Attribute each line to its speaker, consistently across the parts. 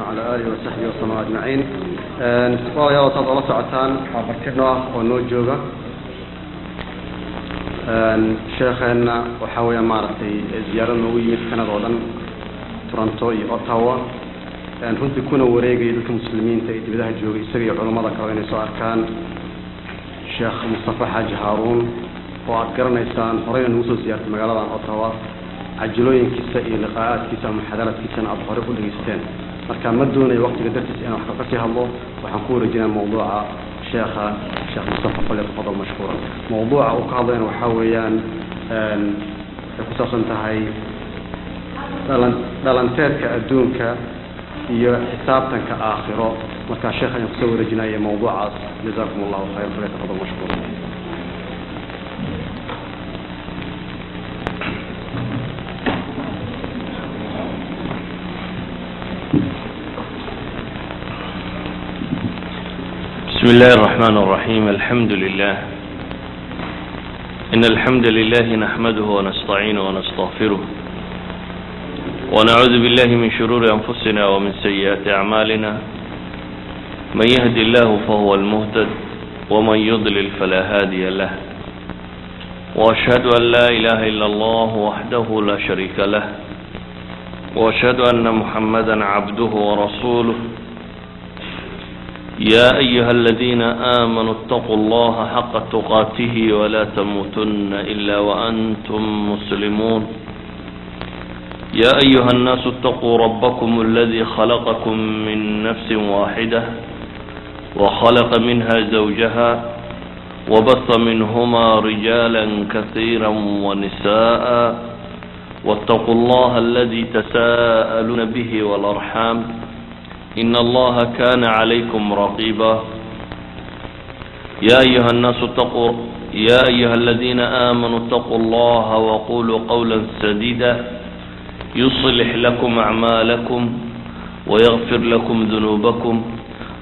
Speaker 1: وعلى آله وصحبه وسلم أجمعين. ويا وطد الله سعتان عبرتنا ونوجوجا شيخنا وحاول مارتي زيارة نووية كندا ودن تورنتو أوتاوا runtii kuna wareegay dadka muslimiinta ee dibadaha joogay isaga iyo culimada kale inay soo arkaan sheekh Mustafa Xaaji Haaruun oo aad garanaysaan horey inuu soo siyaartay magaalada Ottawa ajilooyinkiisa iyo liqaa'aadkiisa ama muxaadaraadkiisa aad hore u dhageysteen marka ma doonayo waqtiga dartiisa inaan wax ka sii hadlo waxaan ku wareejinaa mowduuca sheekh Mustafa falyatafadal mashkuuran mowduuca uu ka hadlayna waxa weeyaan ku saabsan tahay dhalanteedka adduunka iyo xisaabtanka aakhiro marka sheekh ayaan kusoo wareejinaya mowduucaas jazakum allahu khayr falyatafadal mashkuuran
Speaker 2: بسم الله الرحمن الرحيم الحمد لله إن الحمد لله نحمده ونستعينه ونستغفره ونعوذ بالله من شرور أنفسنا ومن سيئات أعمالنا من يهد الله فهو المهتد ومن يضلل فلا هادي له وأشهد أن لا إله إلا الله وحده لا شريك له وأشهد أن محمدا عبده ورسوله يا أيها الذين آمنوا اتقوا الله حق تقاته ولا تموتن إلا وأنتم مسلمون يا أيها الناس اتقوا ربكم الذي خلقكم من نفس واحدة وخلق منها زوجها وبث منهما رجالا كثيرا ونساء واتقوا الله الذي تساءلون به والأرحام إن الله كان عليكم رقيبا يا أيها الذين آمنوا اتقوا الله وقولوا قولا سديدا يصلح لكم أعمالكم ويغفر لكم ذنوبكم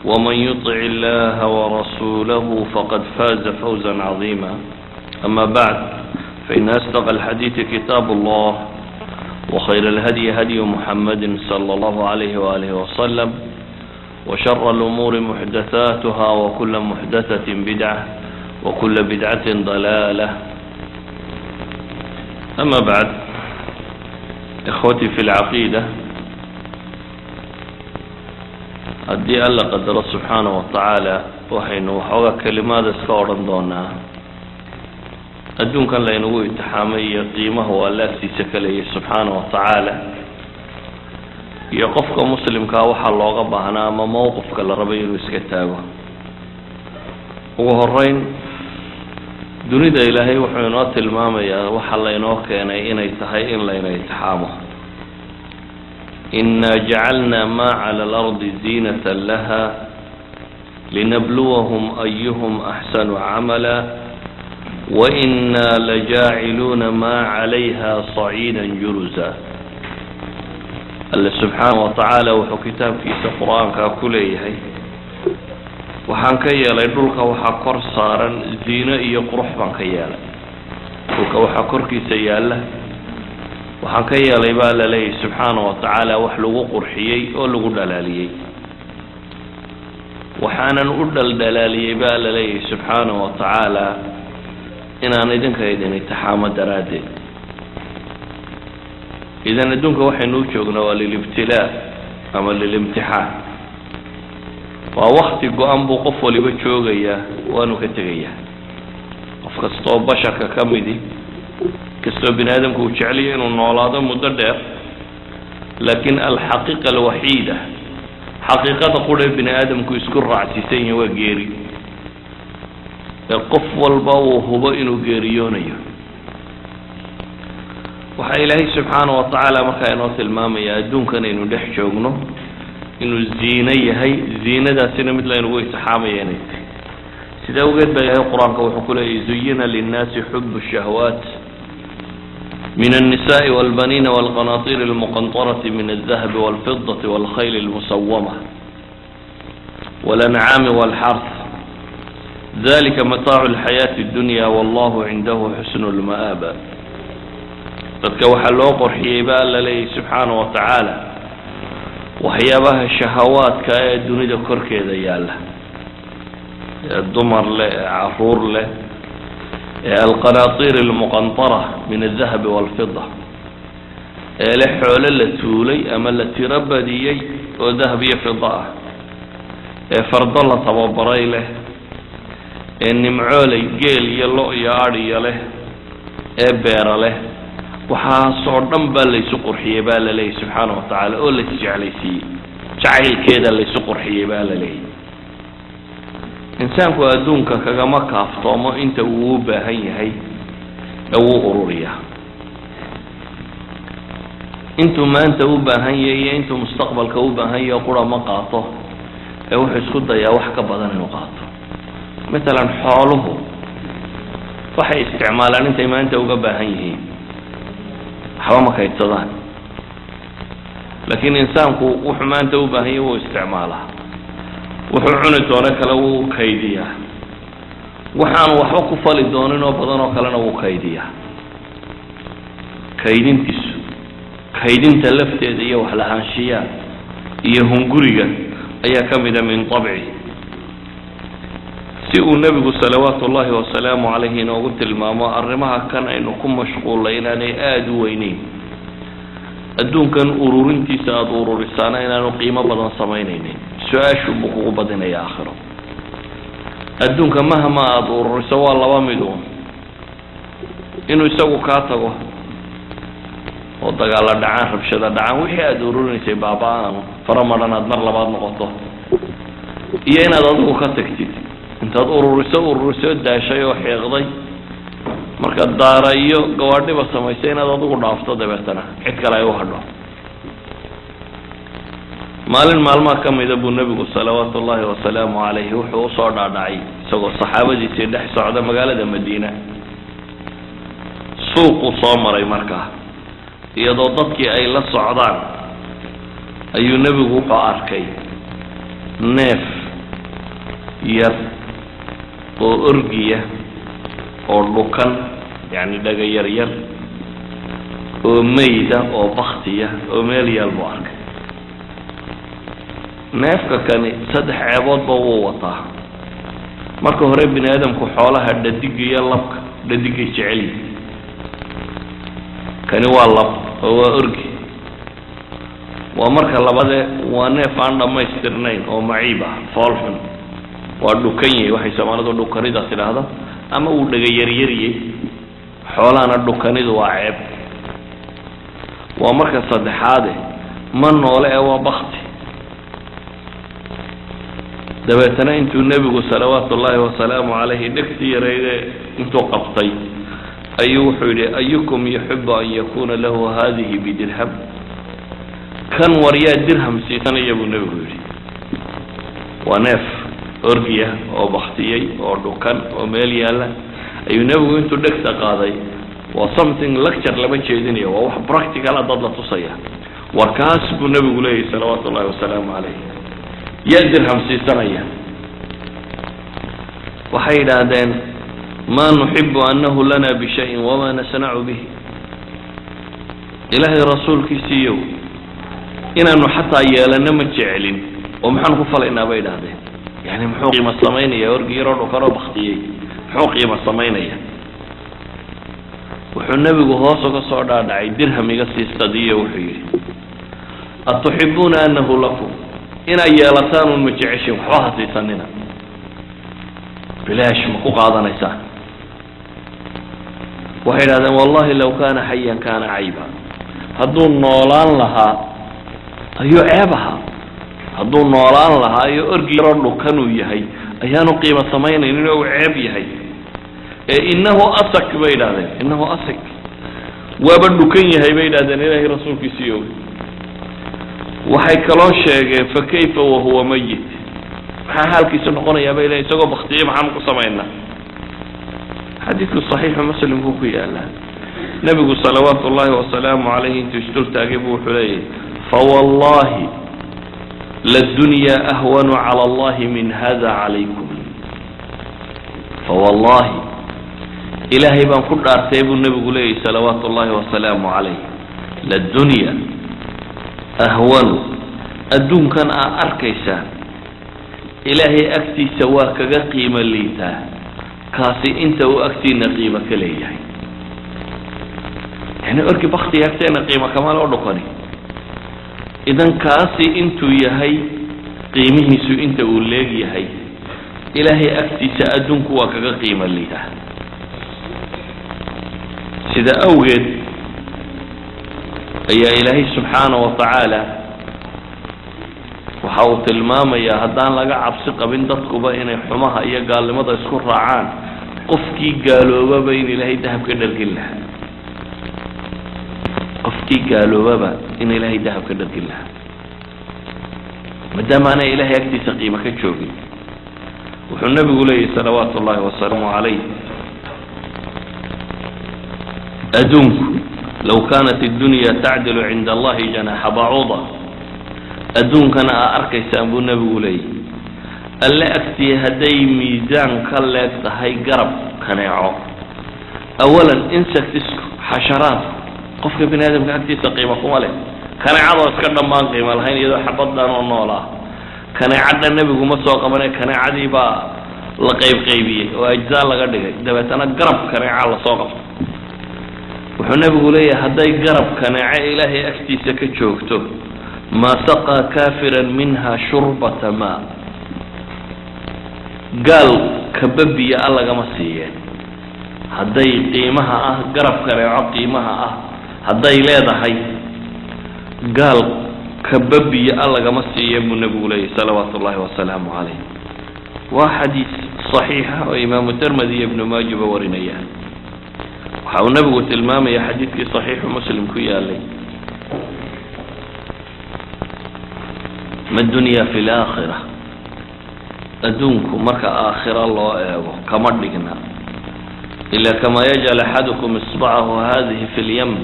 Speaker 2: ومن يطع الله ورسوله فقد فاز فوزا عظيما أما بعد فإن أصدق الحديث كتاب الله وخير الهدي هدي محمد صلى الله عليه وآله وسلم وشر الأمور محدثاتها وكل محدثة بدعة وكل بدعة ضلالة أما بعد إخوتي في العقيدة أدي الله قدر سبحانه وتعالى وحينه وحوى كلمات اسكورا دونا أدون كان لينو اتحامي قيمه والأكسي سكلي سبحانه وتعالى يقفك مسلم كاوحا اللوغة بهنا ما موقفك لربين ويسكتاغو وهرين دوني دا إلهي وحينات المامية وحا لينو كينا إنا يتحي إن لينا يتحامه إنا جعلنا ما على الأرض زينة لها لنبلوهم أيهم أحسن عملا وإنا لجاعلون ما عليها صعيدا جرزا الله سبحانه وتعالى وحو كتاب في القرآن كاكوليه وحان كيالا يدولك وحا كور صارا زينة يقرح بان كيالا دولك وحا كوركي سيالا وحان كيالا يبالا لي سبحانه وتعالى وحلو قرحيي ولو دلاليي وحانا أدل دلاليي يبالا لي سبحانه وتعالى inaan idinka idin itixaamo daraaddeed idan adduunka waxaynu u joognaa waa lilibtilaa ama lilimtixaan waa wakti go-an buu qof waliba joogayaa waanu ka tegayaa qof kastoo basharka ka midi kastoo bini aadamku uu jeceliyo inuu noolaado muddo dheer laakiin alxaqiiqa alwaxiida xaqiiqada qudha bini aadamku isku raacsiisan yahay waa geeri qof walba uu hubo inuu geeriyoonayo waxaa ilaahay subxaanahu wa tacaala markaa inoo tilmaamaya adduunkan aynu dhex joogno inuu ziino yahay ziinadaasina mid laynagu itixaamaya inay tahay sida awgeed baa ilaahay qur-aanka wuxuu ku leeyahy zuyina linnaasi xubu shahawaat من النساء والبنين والقناطير المقنطرة من الذهب والفضة والخيل المسومة والأنعام والحرث ذلك متاع الحياة الدنيا والله عنده حسن المآب dadka waxa loo qorxiyay baa la leeyahay subhanahu wa ta'ala waxyaabaha shahawaadka ee dunida korkeeda yaalla ee dumar leh ee caruur leh ee alqanaatiir almuqantara min aldahabi waalfida ee leh xoolo la tuulay ama la tiro badiyey oo dahab iyo fida ah ee fardo la tababaray leh ee nimcooley geel iyo lo iyo adhiya leh ee beera leh waxaasoo dhan baa laysu qurxiyey baa la leeyahy subxaana wa tacaala oo la isjeclaysiiyey jacaylkeeda laysu qurxiyey baa la leeyahy insaanku adduunka kagama kaaftoomo inta uu u baahan yahay ee wuu ururiyaa intuu maanta u baahan yahay iyo intuu mustaqbalka u baahan yahay qura ma qaato ee wuxuu isku dayaa wax ka badan inuu qaato matalan xooluhu waxay isticmaalaan intay maanta uga baahan yihiin waxba ma kaydsadaan laakiin insaanku wuxuu maanta u baahan yahay wuu isticmaalaa wuxuu cuni doono kale wuu kaydiyaa waxaan waxba ku fali doonin oo badan oo kalena wuu kaydiyaa kaydinta lafteeda iyo wax lahaanshiyaa iyo hunguriga ayaa ka mida min طabci si uu nebigu salawaatu ullahi wasalaamu calayhi inoogu tilmaamo arrimaha kan aynu ku mashquullay inaanay aada u weyneyn adduunkan ururintiisa aada ururisaana inaanu qiimo badan samaynaynin su-aashu buu kugu badinaya aakhiro adduunka mahma aada ururiso waa laba mid uun inuu isagu kaa tago oo dagaalla dhacaan rabshada dhacaan wixii aada ururinaysay baaba-aan fara madhan aada mar labaad noqoto iyo inaad adigu ka tagtid intaad ururiso daashay oo xeeqday markaad daara iyo gawaadhiba samaysay inaad adigu dhaafto dabeetana cid kale ay u hadho maalin maalmaha ka mida buu nebigu salawaatu ullahi wasalaamu calayhi wuxuu usoo dhaadhacay isagoo saxaabadiisii dhex socda magaalada madiina suuquu soo maray markaa iyadoo dadkii ay la socdaan ayuu nebigu wuxuu arkay neef yar oo orgiya oo dhukan yacni dhaga yar yar oo meyda oo baktiya oo meel yaal buu arkay neefka kani 3 ceeboodba wuu wataa marka hore bini aadamku xoolaha dhadiga iyo labka dhadigay jecel yihiin kani waa lab oo waa orgi waa marka labade waa neef aan dhammaystirnayn oo maciib ah foolxun waa dhukan yahay waxay soomaalidu dhukanidaas tidhaahdo ama uu dhaga yaryariyey xoolahana dhukanidu waa ceeb waa marka saddexaade ma noole ee waa bakti dabeetana intuu nebigu salawaatu ullaahi wasalaamu calayhi dhegtii yarayde intuu qabtay ayuu wuxuu yidhi ayukum yuxibu an yakuuna lahu haadihi bidirham kan waryaa dirham siisanaya buu nebigu yidhi waa neef orgiya oo baktiyey oo dhukan oo meel yaalla ayuu nebigu intuu dhegta qaaday waa something lecture lama jeedinayo waa wax practicala dad la tusaya warkaas buu nebigu leeyahy salawaatu ullahi wasalaamu calayh yaa dirham siisanaya waxay yidhaahdeen ma nuxibu anahu lana bishayin wama nasnacu bihi ilaahay rasuulkiisiiyow inaanu xataa yeelano ma jecelin oo maxaan ku falaynaa bay idhahdeen yani muxuu qiimo samaynaya orgi yaroo dhukanoo baktiyey muxuu qiimo samaynaya wuxuu nebigu hoos uga soo dhaadhacay dirham iga siistadiyo wuxuu yidhi atuxibuuna anahu lakum inaad yeelataan un ma jeceshin waxba ha siisanina bilaash ma ku qaadanaysaan waxay idhahdeen wallahi law kaana xayan kaana cayba hadduu noolaan lahaa ayuu ceeb ahaa hadduu noolaan lahaa iyo orgi yaroo dhukanuu yahay ayaanu qiimo samaynaynin oo uu ceeb yahay ee inahu asak bay idhahdeen inahu asak waaba dhukan yahay bay idhahdeen ilaahay rasuulkiisiiyo waxay kaloo sheegeen fa kayfa wahuwa mayit maxaa xaalkiisa noqonayaa bay leeyihin isagoo baktiye maxaan ku samaynaa xadiidku saxiixu muslim buu ku yaalaa nebigu salawaatu ullaahi wasalaamu calayhi intuu isdul taagay buu wuxuu leeyahy fawallahi ladunyaa ahwanu cala allahi min hada calaykum fawallahi ilaahay baan ku dhaartay buu nebigu leeyahy salawaatu ullaahi wasalaamu calayh ladunya ahwanu أدون كان أركيسا إلهي أكتي سواك قيمة ليتا كاسي أنت وأكتينا قيمة كليه يعني أركي بختي أكتينا قيمة كمال أرقني إذن كاسي أنتو يهي قيمه سو أنت أوليك يهي إلهي أكتي سأدونك وكذا قيمة ليها سيدا أوجد يا إلهي سبحانه وتعالى وحاوت الماما يا هدان لقى عبسق بين دتكو بين حماها يا قال لماذا يسكر رعان قفكي قالوا بين إلهي ذهب كده القلة قفكي قالوا بابا إن إلهي ذهب كده القلة مدام أنا إلهي أكتي سقيمة كتشوفي والنبي يقول لي صلوات الله وسلامه عليه أدونك لو كانت الدنيا تعدل عند الله جناح بعوضة أدونك أنا أركي سأبو النبي يقول لي ألا أكتي هدي ميزان كالك هاي قرب كنيعو أولا إنسك تسك حشرات قفك بن آدم كأكتي سقيمة قوالي كنيعو اسكرنا ما قيمة الحين إذا حبضنا ونولا كان عدنا النبي ومسوق من كان عادي با لقيب قيبيه واجزاء لقدك دبت انا قرب كان على سوق وحنا بيقول لي هداي قرب كان الهي اكتي سكجوجتو ما سقى كافرا منها شربة ماء قال كببي الله كما سيه هداي قيمها قرب كان قيمها هداي ليدهي قال كببي الله كما سيئ النبي عليه صلوات الله وسلامه عليه وحديث صحيح وإمام الترمذي ابن ماجه ورنيه وحاول النبي قلت المام يا حديث صحيح مسلم كي علي ما الدنيا في الآخرة أدونكم مرك آخرة الله كما دقنا إلا كما يجعل أحدكم إصبعه هذه في اليم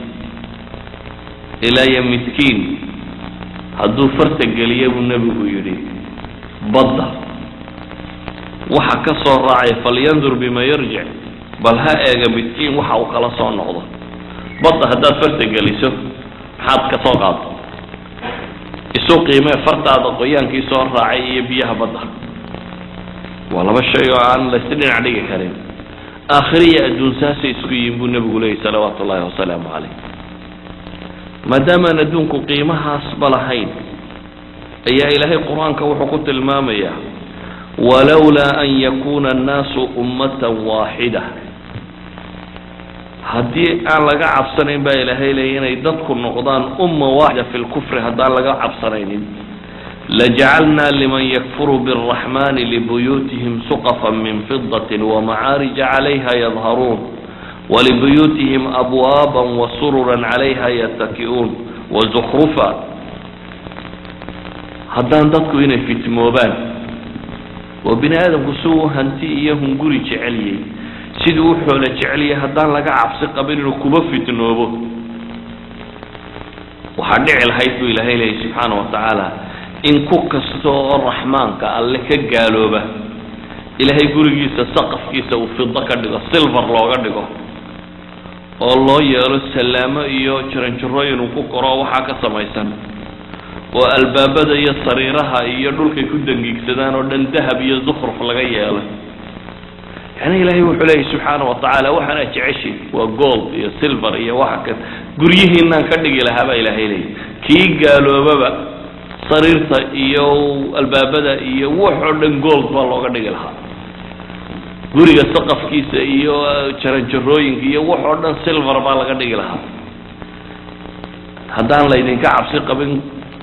Speaker 2: إلى يم مسكين hadduu farta geliyo buu nabigu yidhi badda waxa ka soo raacay falyandur bima yarjic bal ha eega midkiin waxa uu kala soo noqdo badda haddaad farta geliso maxaad ka soo qaado isu qiimee fartaada qoyaankii soo raacay iyo biyaha badda waa laba shay oo aan la isdhinac dhigi karin aakhiriya adduun saasay isku yihiin buu nabigu leeyahay salawaatu ullaahi wasalaamu calayh مادام ندونك قيمها أصبلهين أي إلهي القرآن كوحكت المامية ولولا أن يكون الناس أمة واحدة هدي أن لقى عبصرين با إلهي لين يددك النقضان أمة واحدة في الكفر هدي أن لقى عبصرين لجعلنا لمن يكفر بالرحمن لبيوتهم سقفا من فضة ومعارج عليها يظهرون ولبيوتهم أبوابا وسررا عليها يتكئون وزخرفا هدان ددكو هنا في تموبان وبني آدم كسوه هنتي إياهم قولي جعليه سيدو حولة جعليه هدان لقى عبس قبل ركوبة في تنوبه وحدع الهيث إلهي لي سبحانه وتعالى إن كوكستو الرحمن كألك قالوا به إلهي قولي جيسا سقف جيسا وفضة كردقه سيلفر لو كردقه الله يالو السلامة إيو جرنجروين وكوكرا وحاكا سميسان والبابة إيو صريرها إيو دولك كدن جيكسدان ودن ذهب إيو زخرف لغاية ياله يعني إلهي وحليه سبحانه وتعالى وحنا تعشي وجولد إيو سيلفر إيو وحاكا قريه إنان كدق إلها با إلهي لي كي قالوا بابا صريرتا إيو البابة إيو وحدن جولد بالله كدق إلها guriga saqafkiisa iyo jaranjarooyinka iyo wax oo dhan silver baa laga dhigi lahaa haddaan la idinka cabsi qabin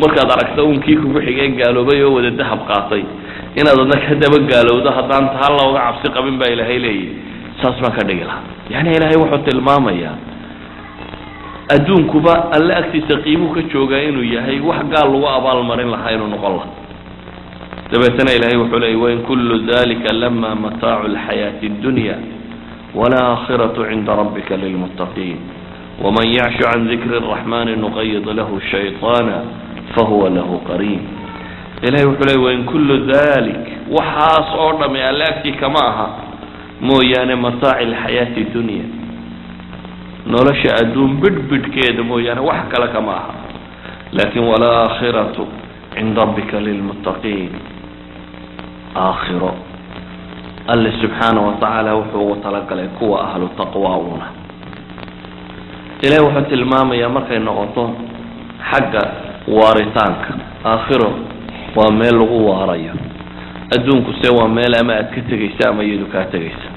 Speaker 2: markaad aragto unkii kugu xigay gaaloobay oo wada dahab qaatay inaad adna ka daba gaalowdo haddaan taa looga cabsi qabin baa ilaahay leeyahay saas baan ka dhigi lahaa yani ilaahay wuxuu tilmaamayaa adduunkuba alle agtiisa qiimuhu ka joogaa inuu yahay wax gaal lagu abaalmarin lahaa inuu noqon lahaa دبتنا إلهي وحلي وإن كل ذلك لما متاع الحياة الدنيا والآخرة عند ربك للمتقين ومن يعش عن ذكر الرحمن نقيض له شيطانا فهو له قرين إلهي وحلي وإن كل ذلك وحاس أرضم ألاكي كماها مويان متاع الحياة الدنيا نولش أدوم بد كيد مويان وحك لك معها لكن والآخرة cinda rabbika lilmuttaqiin aakhiro alle subxaanahu watacaala wuxuu ugu talagalay kuwa ahlu taqwauna ilaahay wuxuu tilmaamayaa markay noqoto xagga waaritaanka aakhiro waa meel lagu waarayo adduunku se waa meel ama aad ka tegaysa ama iyadu kaa tegaysa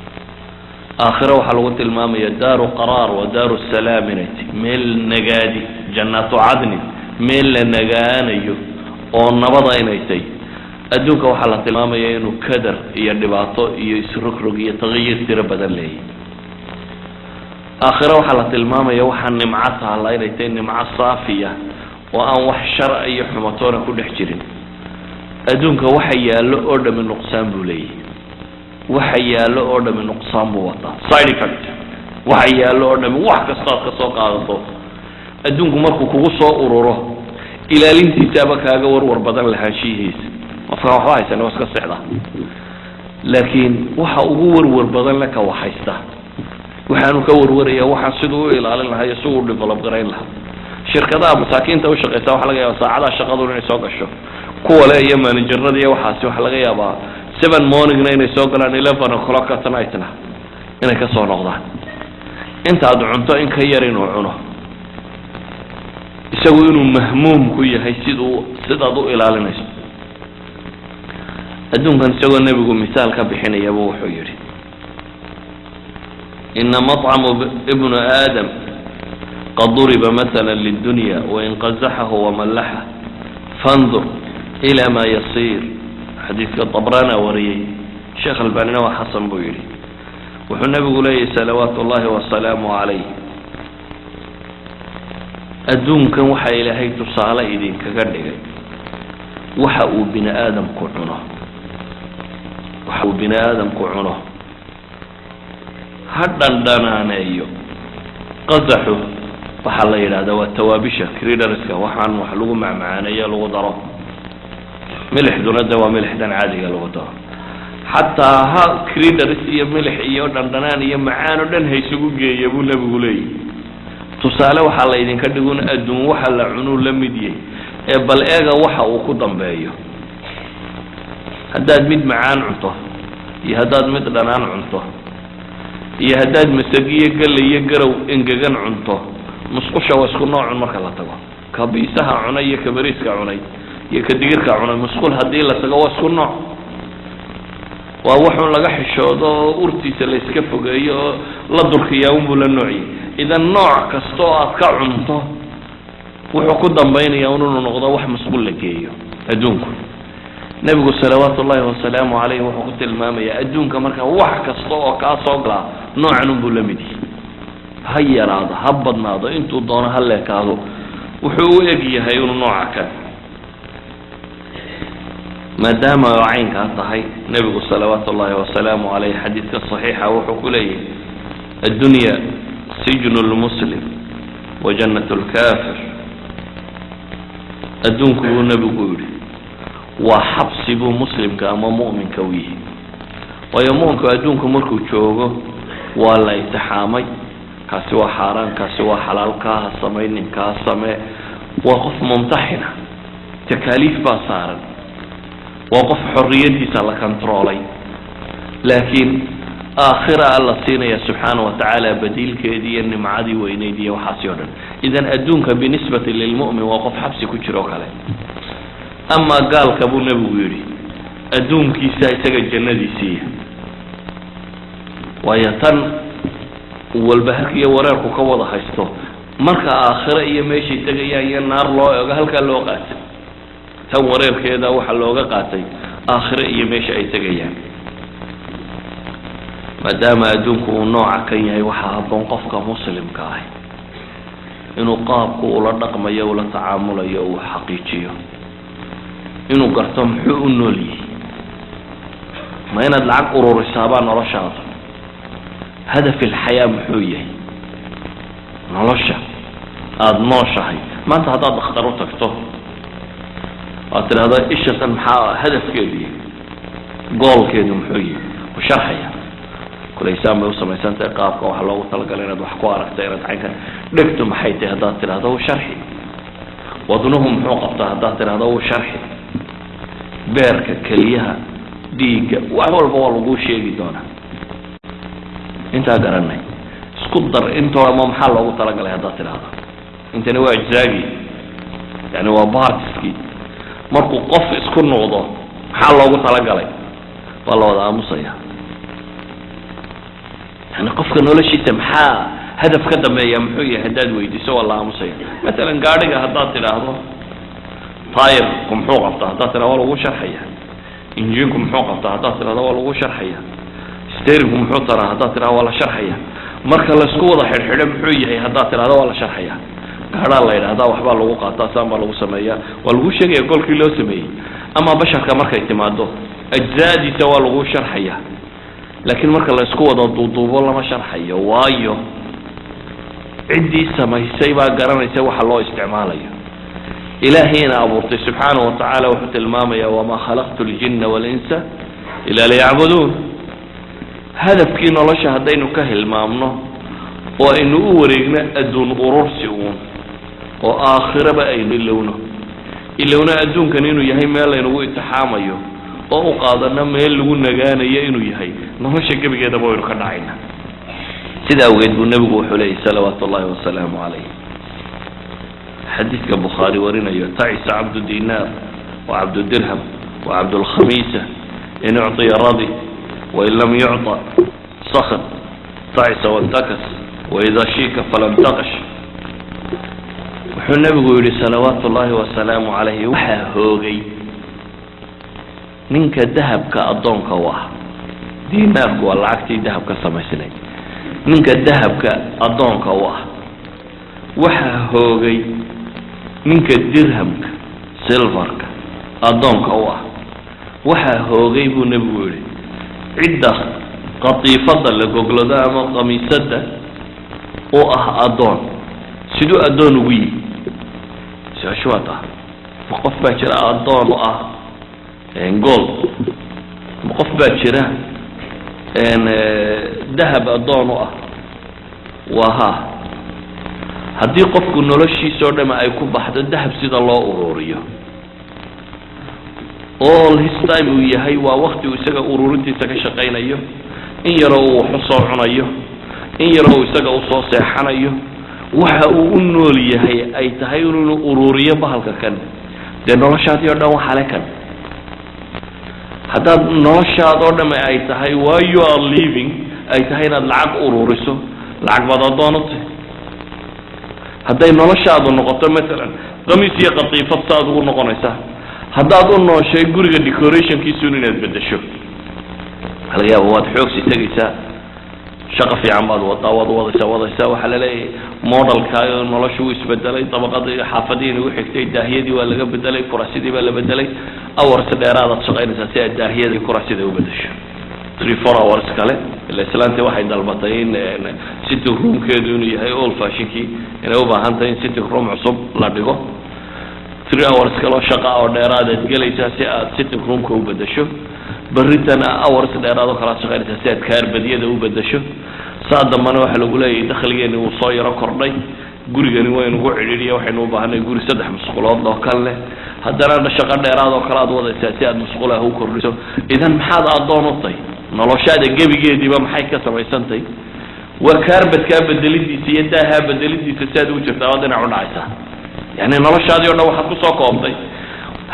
Speaker 2: aakhiro waxaa lagu tilmaamaya daaru qaraar wa daaru salaam inay tahay meel nagaadi jannaatu cadnin meel la nagaanayo oo nabada inay tahay adduunka waxaa la tilmaamaya inuu kadar iyo dhibaato iyo isrogrog iyo taqyiir tiro badan leeyahay aakhiro waxaa la tilmaamaya waxaa nimco taalla inay tahay nimco saafiya oo aan wax sharci iyo xumatoona ku dhex jirin adduunka waxa yaallo oo dhami nuqsaan buu leeyahay waxa yaallo oo dhami nuqsaan buu wataa side effect waxa yaallo oo dhami wax kastaad ka soo qaadato adduunku markuu kugu soo ururo ilaalintiisaaba kaaga warwar badan lahaanshihiisa qofka waxba haysan waa iska socda laakiin waxa ugu warwar badan la ka waxaysta waxaanu ka warwaraya waxa sidoo u ilaalin lahaa isagoo develop gareyn lahaa shirkadaha masaakiinta u shaqeysa waxa laga yaabaa saacadaha shaqadu inay soo gasho kuwa le iyo managerada iyo waxaasi waxa laga yaabaa 7 morning inay soo galaan 11 o'clock at night inay ka soo noqdaan intaad cunto in ka yar inuu cuno isagu inuu mahmuum ku yahay sidaad u ilaalinayso adduunkan isagoo nebigu misaal ka bixinayaba wuxuu yidhi ina maطcamu ibnu aadam qad duriba matala lidunya wain qazaxahu wamallaxa fandur ila ma yasiir xadiidka طabrana wariyey sheekh albanina waa xasan buu yidhi wuxuu nebigu leeyahy salawaatu ullahi wasalaamu calayh adduunkan waxa ilaahay tusaale idinkaga dhigay waxa uu bini aadamku cuno waxa uu bini aadamku cuno ha dhandhanaaneeyo qazaxu waxaa la yidhahdaa waa tawaabisha criderska waxaan wax lagu macmacaaneeyo lagu daro milixduna de waa milixdan caadiga lagu daro xataa ha criders iyo milix iyo dhandhanaan iyo macaan oo dhan ha isugu geeya buu nebigu leeyahy tusaale waxaa la idinka dhigun adduun waxa la cunuu la mid yahay ee bal eega waxa uu ku dambeeyo haddaad mid macaan cunto iyo haddaad mid dhanaan cunto iyo haddaad masagiyo galley iyo garow engegan cunto musqusha waa isku noocun marka la tago ka biisaha cunay iyo ka bariiska cunay iyo ka digirka cunay musqul haddii la tago waa isku nooc waa wuxuun laga xishoodo oo urtiisa la iska fogeeyo oo la durkiyaa unbuu la noociyey idan nooc kasta oo aad ka cunto wuxuu ku dambaynayaa inuu noqdo wax musqul la geeyo adduunku nebigu salawaatu ullahi wasalaamu calayh wuxuu ku tilmaamayaa adduunka marka wax kasta oo kaa soo galaa noocan unbuu la mid yahay ha yaraado ha badnaado intuu doono ha leekaado wuxuu u eg yahay inuu nooca kan maadaama ay caynkaa tahay nebigu salawaatu ullahi wasalaamu calayh xadiidka saxiixa wuxuu ku leeyahay addunya sijnu lmuslim wa jannatu lkaafir adduunku buu nebigu yidhi waa xabsi buu muslimka ama mu'minka u yihi waayo mu'minku adduunku markuu joogo waa la imtixaamay kaasi waa xaaraan kaasi waa xalaal kaaha samay ninkaa samee waa qof mumtaxina takaaliif baa saaran waa qof xorriyadiisa la controolay laakiin aakhira alla siinaya subxaana wa tacaala badiilkeedii iyo nimcadii weyneyd iyo waxaasi oo dhan idan adduunka binisbati lilmu'min waa qof xabsi ku jiro kale amaa gaalka buu nebigu yidhi adduunkiisa isaga jannadiisiiya waayo tan walbaharka iyo wareerku ka wada haysto marka aakhira iyo meeshay tegayaan iyo naar loo eego halkaa loo qaatay tan wareerkeeda waxaa looga qaatay aakhira iyo meesha ay tegayaan maadaama adduunku uu nooca kan yahay waxaa habboon qofka muslimka ah inuu qaabku ula dhaqmayo ula tacaamulayo uu xaqiijiyo inuu garto muxuu u nool yahay ma inaad lacag ururisaabaa noloshaada hadaf ilxayaa muxuu yahay nolosha aada nooshahay maanta haddaad dhakhtar u tagto waad tidhahdaa ishatan maxaa hadafkeedu yahay goolkeedu muxuu yahay ku sharxaya kulaysaan bay u samaysantahay qaabka waxa loogu talagalay inaad wax ku aragta inaad caynka dhegtu maxay tahay haddaad tidhahdo u sharxi wadnuhu muxuu qabtaa haddaad tidhahdo wuu sharxi beerka keliyaha dhiigga wax walba waa lagu sheegi doonaa intaa garanay isku dar intooda ma maxaa loogu talagalay haddaad tidhahdo intani waa ajzaagii yani waa baartiskii markuu qof isku noqdo maxaa loogu talagalay waa la wada aamusaya yani qofka noloshiisa maxaa hadaf ka dambeeya muxuu yahay haddaad weydiiso waa la aamusaya maalan gaadhiga haddaad tidhaahdo taayirku muxuu qabtaa haddaad tidhahdo waa lagu sharxaya injiinku muxuu qabtaa haddaad tidhahdo waa lagu sharxaya steerinku muxuu taraa haddaad tidhahdo waa la sharxaya marka laysku wada xidhxidho muxuu yahay haddaad tidhahdo waa la sharxaya gaadhaa la yidhahdaa waxbaa lagu qaataa saan baa lagu sameeyaa waa lagu sheegaya golkii loo sameeyey ama basharka markay timaado ajzaadiisa waa lagu sharxaya laakiin marka laysku wada duuduubo lama sharxayo waayo ciddii samaysay baa garanaysa waxa loo isticmaalayo ilaahayna abuurtay subxaanahu watacaala wuxuu tilmaamaya wamaa khalaqtu ljinna walinsa ilaa liyacbuduun hadafkii nolosha haddaynu ka hilmaamno oo aynu u wareegno adduun urursi uun oo aakhiraba aynu ilowno adduunkan inuu yahay meel laynagu itixaamayo oo u qaadano meel lagu nagaanayo inuu yahay nolosha gebigeedaba waynu ka dhacayna sida awgeed buu nebigu wuxuu leeyahy salawaatu ullahi wasalaamu calayh xadiidka bukhaari warinayo tacisa cabdu dinaar wa cabdu dirham wa cabdulkhamiisa in ucطiya radi wain lam yucطa sakr tacisa wantakas waida shika falam taqash wuxuu nebigu yihi salawaatu ullahi wasalaamu calayhi waxaa hoogay ninka dahabka addoonka u ah dinaarku waa lacagtii dahabka samaysnay ninka dahabka addoonka u ah waxaa hoogay ninka dirhamka silvarka addoonka u ah waxaa hoogay buu nebigu yihi cidda qatiifada la goglado ama qamiisada oo ah addoon siduu addoon ugu yihi su-aashu waa taa ma qof baa jira addoon u ah gold ma qof baa jira dahab addoon u ah waa ha haddii qofku noloshiisa oo dhama ay ku baxdo dahab sida loo ururiyo all his time uu yahay waa wakti uu isaga ururintiisa ka shaqaynayo in yaroo uu wax usoo cunayo in yaroo uu isaga usoo seexanayo waxa uu u nool yahay ay tahay inuu ururiyo bahalka kan dee noloshaadii oo dhan waxale kan haddaad noloshaad oo dham ay tahay why you are living ay tahay inaad lacag ururiso lacag baad addoon u tahay hadday noloshaadu noqoto maalan qamiis iyo qatiifad saaad ugu noqonaysaa haddaad u nooshay guriga decorationkiisun inaad bedesho waxa laga yaaba waad xoogsi tegaysaa shaqo fiican baad waad wadaysaa waxaa laleeyahay modelkaayo noloshu wuu isbedelay dabaqadii xaafadii nagu xigtay daahiyadii waa laga bedelay kuraasidii baa la bedelay hours dheeraadaad shaqaynaysaa si aad daahiyadii kuraasida u bedesho 3-4 hours kale ila islaantii waxay dalbatay in sitting roomkeedu inuu yahay old fashionkii inay u baahan tahay in sitting room cusub la dhigo 3 hours kaloo shaqa oo dheeraadaad gelaysaa si aad sitting roomka u bedesho berritana hours dheeraad oo kala shaqaynaysaa si aad kaarbadiyada u bedesho saa dambana waxaa lagu leeyahay dakhligeeni wuu soo yaro kordhay gurigani waynugu cidhiidhiya waxaynu u baahanay guri 3 musqulood oo kale leh haddana shaqo dheeraad oo kale aad wadaysaa si aad musqulaha u kordhiso idan maxaad addoon u tahay noloshaada gebigeediiba maxay ka samaysantahay waa kaarbadkaa bedelidiisa iyo daahaa bedelidiisa si aad ugu jirtaa waa dhinac u dhacaysaa yani noloshaadii o dhan waxaad kusoo koobtay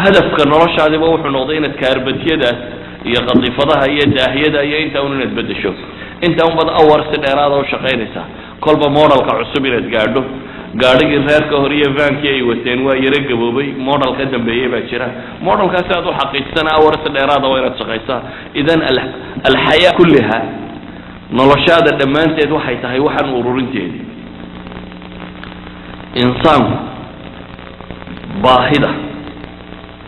Speaker 2: hadafka noloshaadiiba wuxuu noqday inaad kaarbadiyadaas iyo qatiifadaha iyo daahiyada iyo intaa un inaad bedesho intaa unbad hours dheeraada u shaqaynaysaa kolba modelka cusub inaad gaadho gaadhigii reerka hore iyo vankii ay wateen waa yaro gaboobay model ka dambeeyey baa jira modelkaasi aad u xaqiijsana hours dheeraada waa inaad shaqaysaa idan alxayaa kulliha noloshaada dhammaanteed waxay tahay waxaan ururinteedi insaanku baahida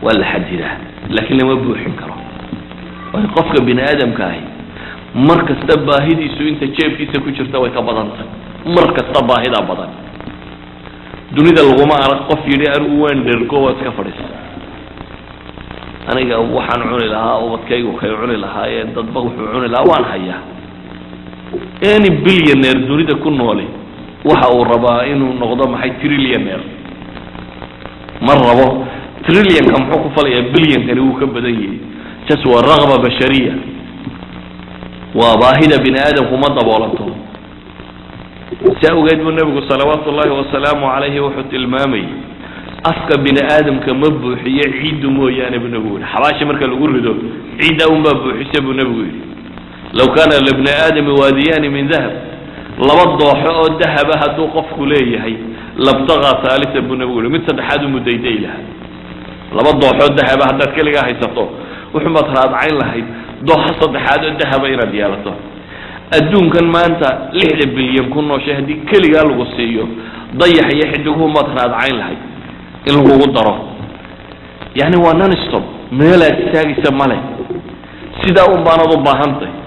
Speaker 2: waa la xadidaa laakiin lama buuxin karo waayo qofka bini aadamka ahi mar kasta baahidiisu inta jeebkiisa ku jirta way ka badan tahay mar kasta baahidaa badan dunida laguma arag qof yidhi anigu waan dhergo waad ka fadhiisa aniga waxaan cuni lahaa ubadkaygu kay cuni lahaayeen dadba wuxuu cuni lahaa waan hayaa any billionaire dunida ku nooli waxa uu rabaa inuu noqdo maxay trillionaire مرة تريليون كم حقوق فلي بليون كانوا كبدني تسوى الرغبة بشرية وباهدة بني آدم وما ضبولته سأوجد النبي صلوات الله وسلامه عليه وحط المامي أفكى بني آدم كمبوح يعيد مويان ابن أبوه حواشي مركا الأقول له عيد أو مبوح يسيب النبي لو كان لابن آدم واديان من ذهب لبضوا حقوق الذهب هدو قف كليه هي لابتغى ثالث ابن أبوه مثل حاد مديدي لها لبضوا حقوق الذهب هدو كليه هي سطوه وحمد هذا عين لهي دو حصد حاد الذهب إلى ديالته الدون كان ما أنت لحد بليون كنا شاهدي كل قال قصيه ضيح يحدهم ما هذا عين لهي اللي هو قدره يعني هو نون ستوب ما لا تحتاج يسمى سيدا أمبانا ضبا هنطي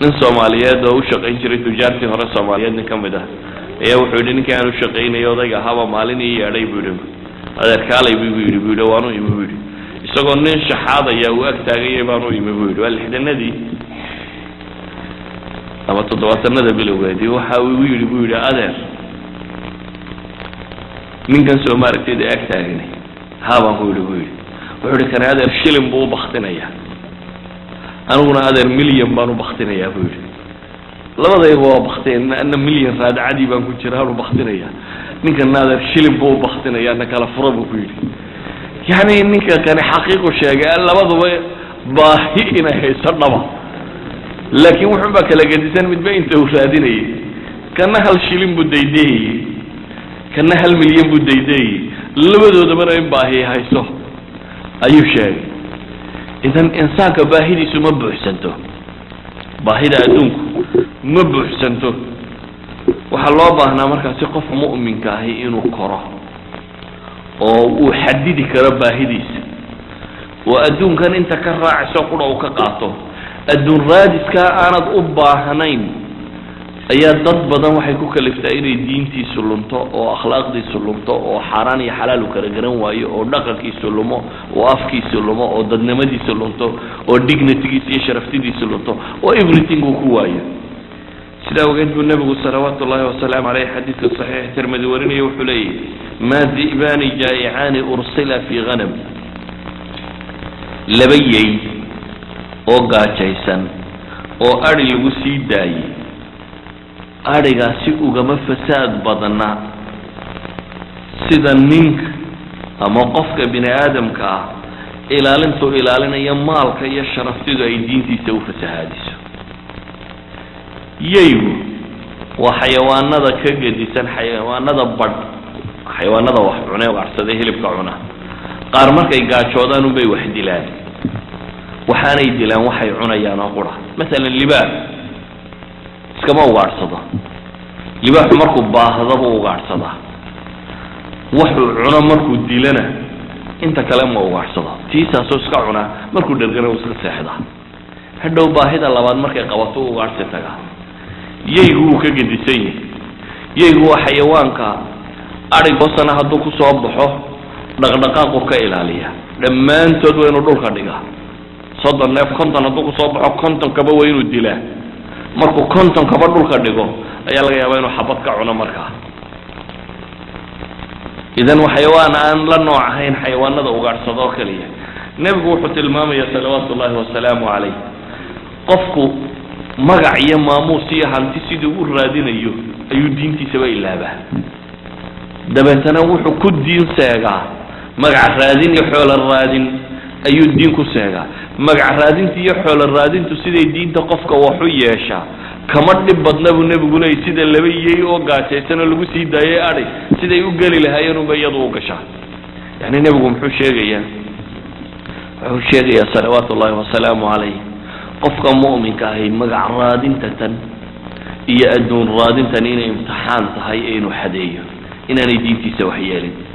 Speaker 2: من Soomaaliyeed oo u shaqayn jiray tujaartii hore Soomaaliyeedna kamid ah ayaa wuxuu ninka aan u shaqaynay odayga haba maalin ii yeedhay buu yiri adeerkaalay buu yiri waanu imi buu yiri isagoo nin shaxaad ayaa u ag taagay baanu imi buu yiri wal xidhanadii ama toddobaadnada bilowgeedii waxa uu yiri buu yiri adeer ninkan Soomaaliyeed ag taagnay haba buu yiri wuxuu yiri kan adeer shilin buu baxtinaya أنا هذا مليون بانو بختنا يا بوري لما ذا يبغى بختنا أن مليون هذا عادي بانو كشرها بختنا يا نك هذا شيل بو بختنا يا نك على فرب بوري يعني نك كان حقيقة شيء قال لما ذا باهينا هي صرنا لكن وحبك لقديسان متبين توفاديني كان هالشيل بديدي كان هالمليون بديدي لما ذا مرة باهي هاي صح أيوب شيء إذا إنسان كباهدي سو مبوح سنتو باهدا أدونك مبوح سنتو وحلو باهنا مركا سقف مؤمن كاهي إنو كره وحددي كرب باهديس وأدون كان انت كراعي سوقنا وكقاطو أدون رادس كأناد أباهنين أياد ضد بدن waxay ku kaliftay inay diintiisu lunto oo akhlaaqdiisu lunto oo xaraan iyo xalaal u kala garan waayo oo dhaqankiisu lumo oo afkiisu lumo oo dadnimadiisu lunto oo dignity-giisu iyo sharaftidiisu lunto oo everything uu ku waayo sida ogeed buu nabigu sallallahu wa sallam alayhi hadithka sahih tirmidhi warinay wuxuu leeyahay ma diibani jaa'i'ani ursila fi ghanam labayay oo gaajaysan oo ari lagu sii daayay arigaasi ugama fasaad badana sida ninka ama qofka bini aadamka ah ilaalinaya maalka iyo sharaftidu ay diintiisa u fasahaadiso yeygu waa xayawaanada ka gedisan xayawaanada badh xayawaanada wax cunay waarsada hilibka cuna qaar markay gaajoodaan bay wax dilaan waxaanay dilaan waxay cunayaan oo qura mesela libaax كما وارصده يباح مركو باهضه وارصده وحو عنا مركو ديلنا انت كلام وارصده تيسا سوسكا عنا مركو درغنا وسك سيخدا هدو باهيدا لباد markay qabato waarsatada yeeygu ka gedisan yeeygu xayawaanka ari bosana haduu ku soo baxo dhaqdhaqaaqo ka ilaaliya dhamaantood waa inuu dhulka dhiga soddon neef konton haduu ku soo baxo konton kaba waa inuu dilaa markuu konton kaba dhulka dhigo ayaa laga yaabaa inuu xabad ka cuno markaa idan waxayawaan aan la nooc ahayn xayawaanada ugaarsadoo kaliya nabigu wuxuu tilmaamaya salawaatullaahi wasalaamu calayh qofku magac iyo maamuus iyo hanti sidii u raadinayo ayuu diintiisaba ilaabaa dabeetana wuxuu ku diin seegaa magac raadin iyo xoolo raadin ayuu diin ku seegaa magac raadinta iyo xoolo raadintu siday diinta qofka wax u yeesha kama dhib badna buu nabigu leeyahay sida laba yeey oo gaajaysan lagu sii daayay ari siday u gali lahaayeen oo bayadu u gashaa yani nabigu muxuu sheegayaa salawaatullaahi wasalaamu calayh qofka mu'minka ah magac raadinta tan iyo adduun raadintan inay imtixaan tahay inuu xadeeyo inaanay diintiisa wax yeelin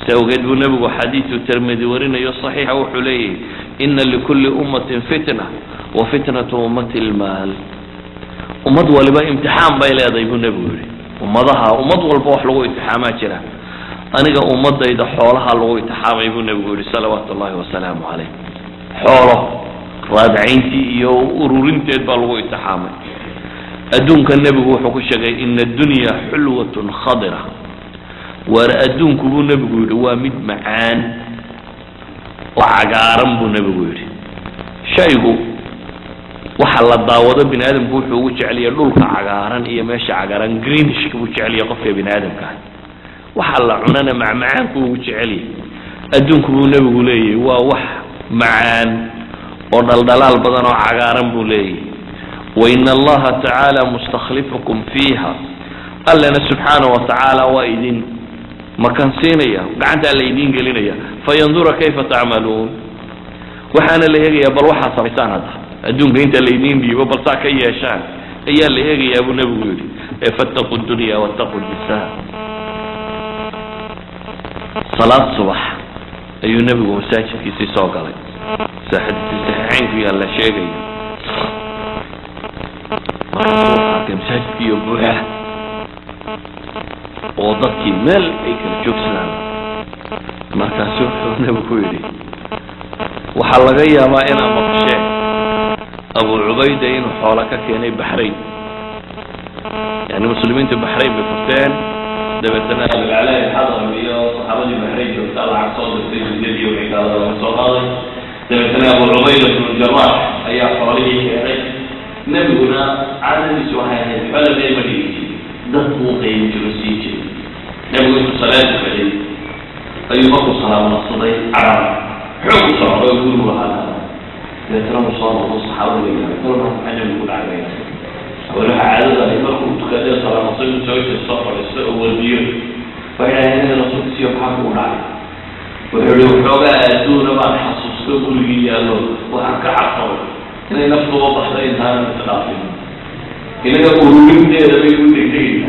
Speaker 2: سأوجد بنبي حديث الترمذي ورنا صحيح وحليه إن لكل أمة فتنة وفتنة أمة المال أمد والبا امتحان بين يدي بنبي أمدها أمد والبوح لغو امتحامات جرا أنا جا أمد إذا حولها لغو امتحام بنبي صلوات الله وسلامه عليه حوله رادعينتي يو أرورنتي بالغو امتحام أدون كان النبي هو حكوا إن الدنيا حلوة خضرة وأدون كبو نبي وامد معان وعقارن بو نبي شيء وحل الضاوض بن آدم بوحو وجعل يلولك عقارن إيه ماشي عقارن جرينش كبو جعل يقف بن آدم كان وحل عنانا مع معان كبو وجعل أدون كبو نبي لي ووح معان ودلدلال بدن وعقارن بو لي وإن الله تعالى مستخلفكم فيها قال لنا سبحانه وتعالى وإذن مكان سينيا قعدت على يدين قلينيا فينظر كيف تعملون وحنا اللي هي بل وحا صميتان هذا الدنيا انت اللي يدين دي وبل ساك اي شان هي اللي هي يا ابو نبي فاتقوا الدنيا واتقوا النساء صلاة الصبح اي نبي ومساجد في سيسوق عليه ساحد الصحيحين في الله شيء كم مساجد في يوبوها وضدكي مال اي كان جوكسنا مركز نبي كويري وحلقيا ما انا مقشع ابو عبيدة انه حولك كياني بحرين يعني مسلمين البحرين بفرتين دبتنا العلاء الحضر بيو صحابة البحرين وطلع صوت السيد وعقاد وصوغاضي دبتنا ابو عبيدة بن الجراح اي حواليه كياني نبينا عدد سوحيان فلا دائما يجي ضغطوا قيم جلسيجي نبينا صلاة الفجر أي بقوا صلاة من الصدي عرب حب صلاة ويقولوا هذا إذا ترى مصارى وصحابة ويقولوا ترى ما حاجة يقول عليها أولها عادة يبقوا تكادر صلاة نصيب سويت الصفر والبيوت فإن هذا رسول سيوم حقوا عليه ويقولوا حقا دون ما نحصص كل جيل الله وحكا عقل إن نفسه وضح لين هذا المتنافين إن يقولوا من هذا بيقول تكتيرنا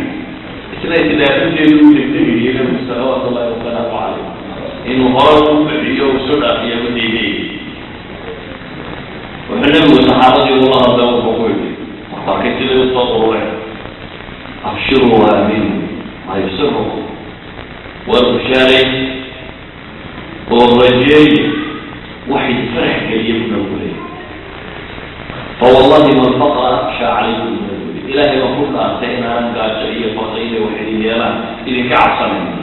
Speaker 2: إذا يتدافع يقول تكتيري إلى مستوى الله وسلامه عليه إنه هرب فيه وسرع في مدينه وحنم صحابة الله دور بقوله وحكيت له الصبر أبشروا وآمنوا ما يسركم والبشارة والرجاء وحي فرح كريم من أوله فوالله من فقر أخشى عليكم من أوله إلهي مفروض أعطينا أن قاتلية فضيلة وحديدية إذن كعصا مني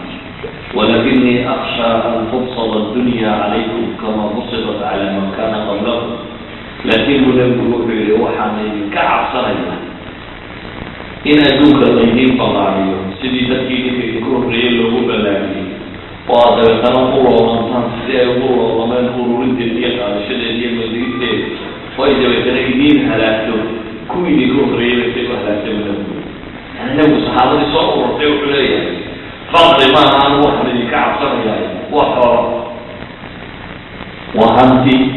Speaker 2: ولكني أخشى أن تبسط الدنيا عليكم كما بسطت على من كان قبلكم لكن نقول لوحى من كعصا مني إن أدوك الغيبين فضعني سيدي تكيني في كل ريال وقوب الأمين وهذا يتنقل ومنطان سيقول ومن هو رد الدين على شدة الدين مزيد وإذا بتنقلين هلاكتم كوين يكون ريال يتبه هلاكتم من أدوك يعني نبو صحابة صور ورطيو حليا فضل ما عن وحد اللي كعب صغير وحر وهمتي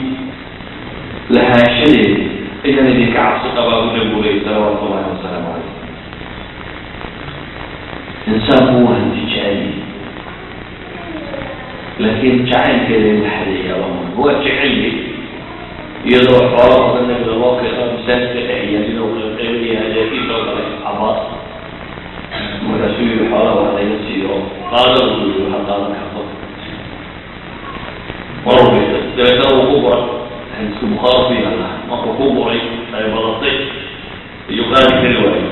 Speaker 2: لها شدة إذا اللي كعب صغير ونبو لي صلوات الله وسلم عليه إنسان هو انتجالي لكن جعل كده الحديث هو جعل يضرب حوالي النبي الله كمسان كأحيان له القيمية هذه تقول عباس ورسول حوالي وهذا يسير قال الرسول حتى نحفظ وربيت ذكره كبرى عند البخاري فيها مقر كبرى أي بلطي يقال كالوالي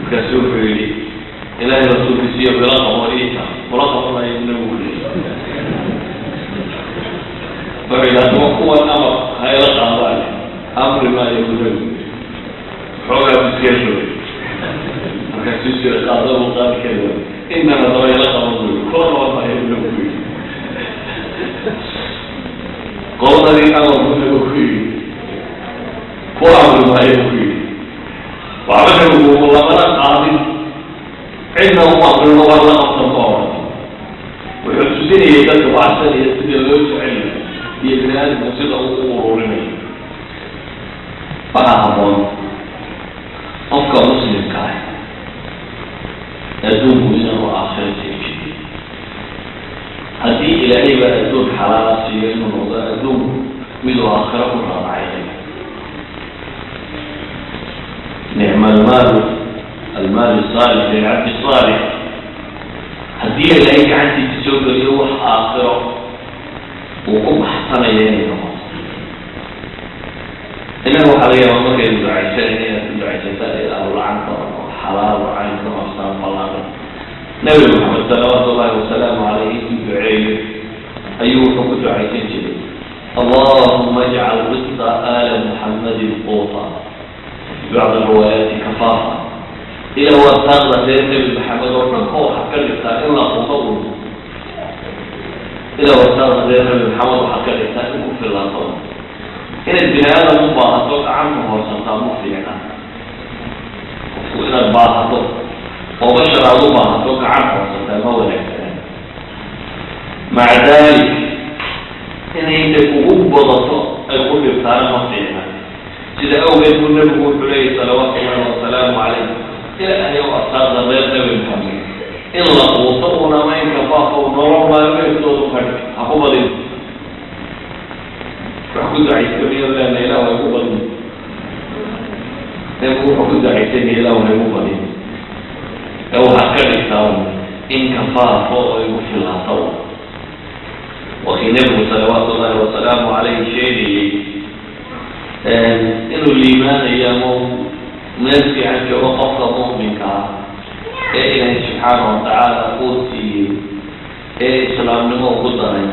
Speaker 2: وكسور في إلهي رسول كسير برقم وليسا ورقم الله يبنوه فإذا توقوا الأمر هاي رقم ذلك أمر ما يبنوه حولا بسكيشوه وكسير قادر وقال كذا إنما ضوي رقم الله كل ما يبنوه قولا لي أمر يبنوه كل أمر ما يبنوه وعمله الله ملا قادر عندنا مصر ولا أصلا وحسسني يدك وعسل يستدلوش علم يبنان مصير أموروني فأهضان أفكار مسلم كاي أدوم من آخرة الجديد هذه إلهي وأدوم حلال سيئن وأدوم من آخرة الرابعين نعم المال الصالح للعبد الصالح هديه لأيك عندي تسوق اليوح آخره وقم حسنا يعني إنه حاليا وما كان يدعي سنة يدعي سنة أو عنك حلال وعنك مصنع ملاك نبي محمد صلوات الله وسلامه عليه دعائه أيوه كنت عايزين كده اللهم اجعل رزق آل محمد قوتا بعض الروايات كفافة إلى هو صار زي النبي محمد وفرقه حكى لك إلا قوته إلى هو صار زي النبي محمد وحكى لك في الله طبعا إن البناء هذا مباهطة عنه هو سنتامه فينا وإن الباهطة وبشر مباهطة عنه هو سنتامه ولكن مع ذلك إن يتكون بضطة الكل بتاعنا مصيحة إذا أول النبي عليه صلوات الله وسلامه عليه إلى أن يؤثر غير نبي محمد إلا وصلنا ما ينكفاق ونور ما يفتوض خلق أقوم بذلك فأخذ عيسى الله أن إله ويقوم بذلك يقول أخذ عيسى الله ويقوم بذلك لو هكذا يساوم إن كفاق ويقوم في العطوة وفي نبي صلوات الله وسلامه عليه شيء إنه الإيمان أيامه نسي عنك وقفت مؤمنك إله سبحانه وتعالى قوتي إسلام نمو قدرين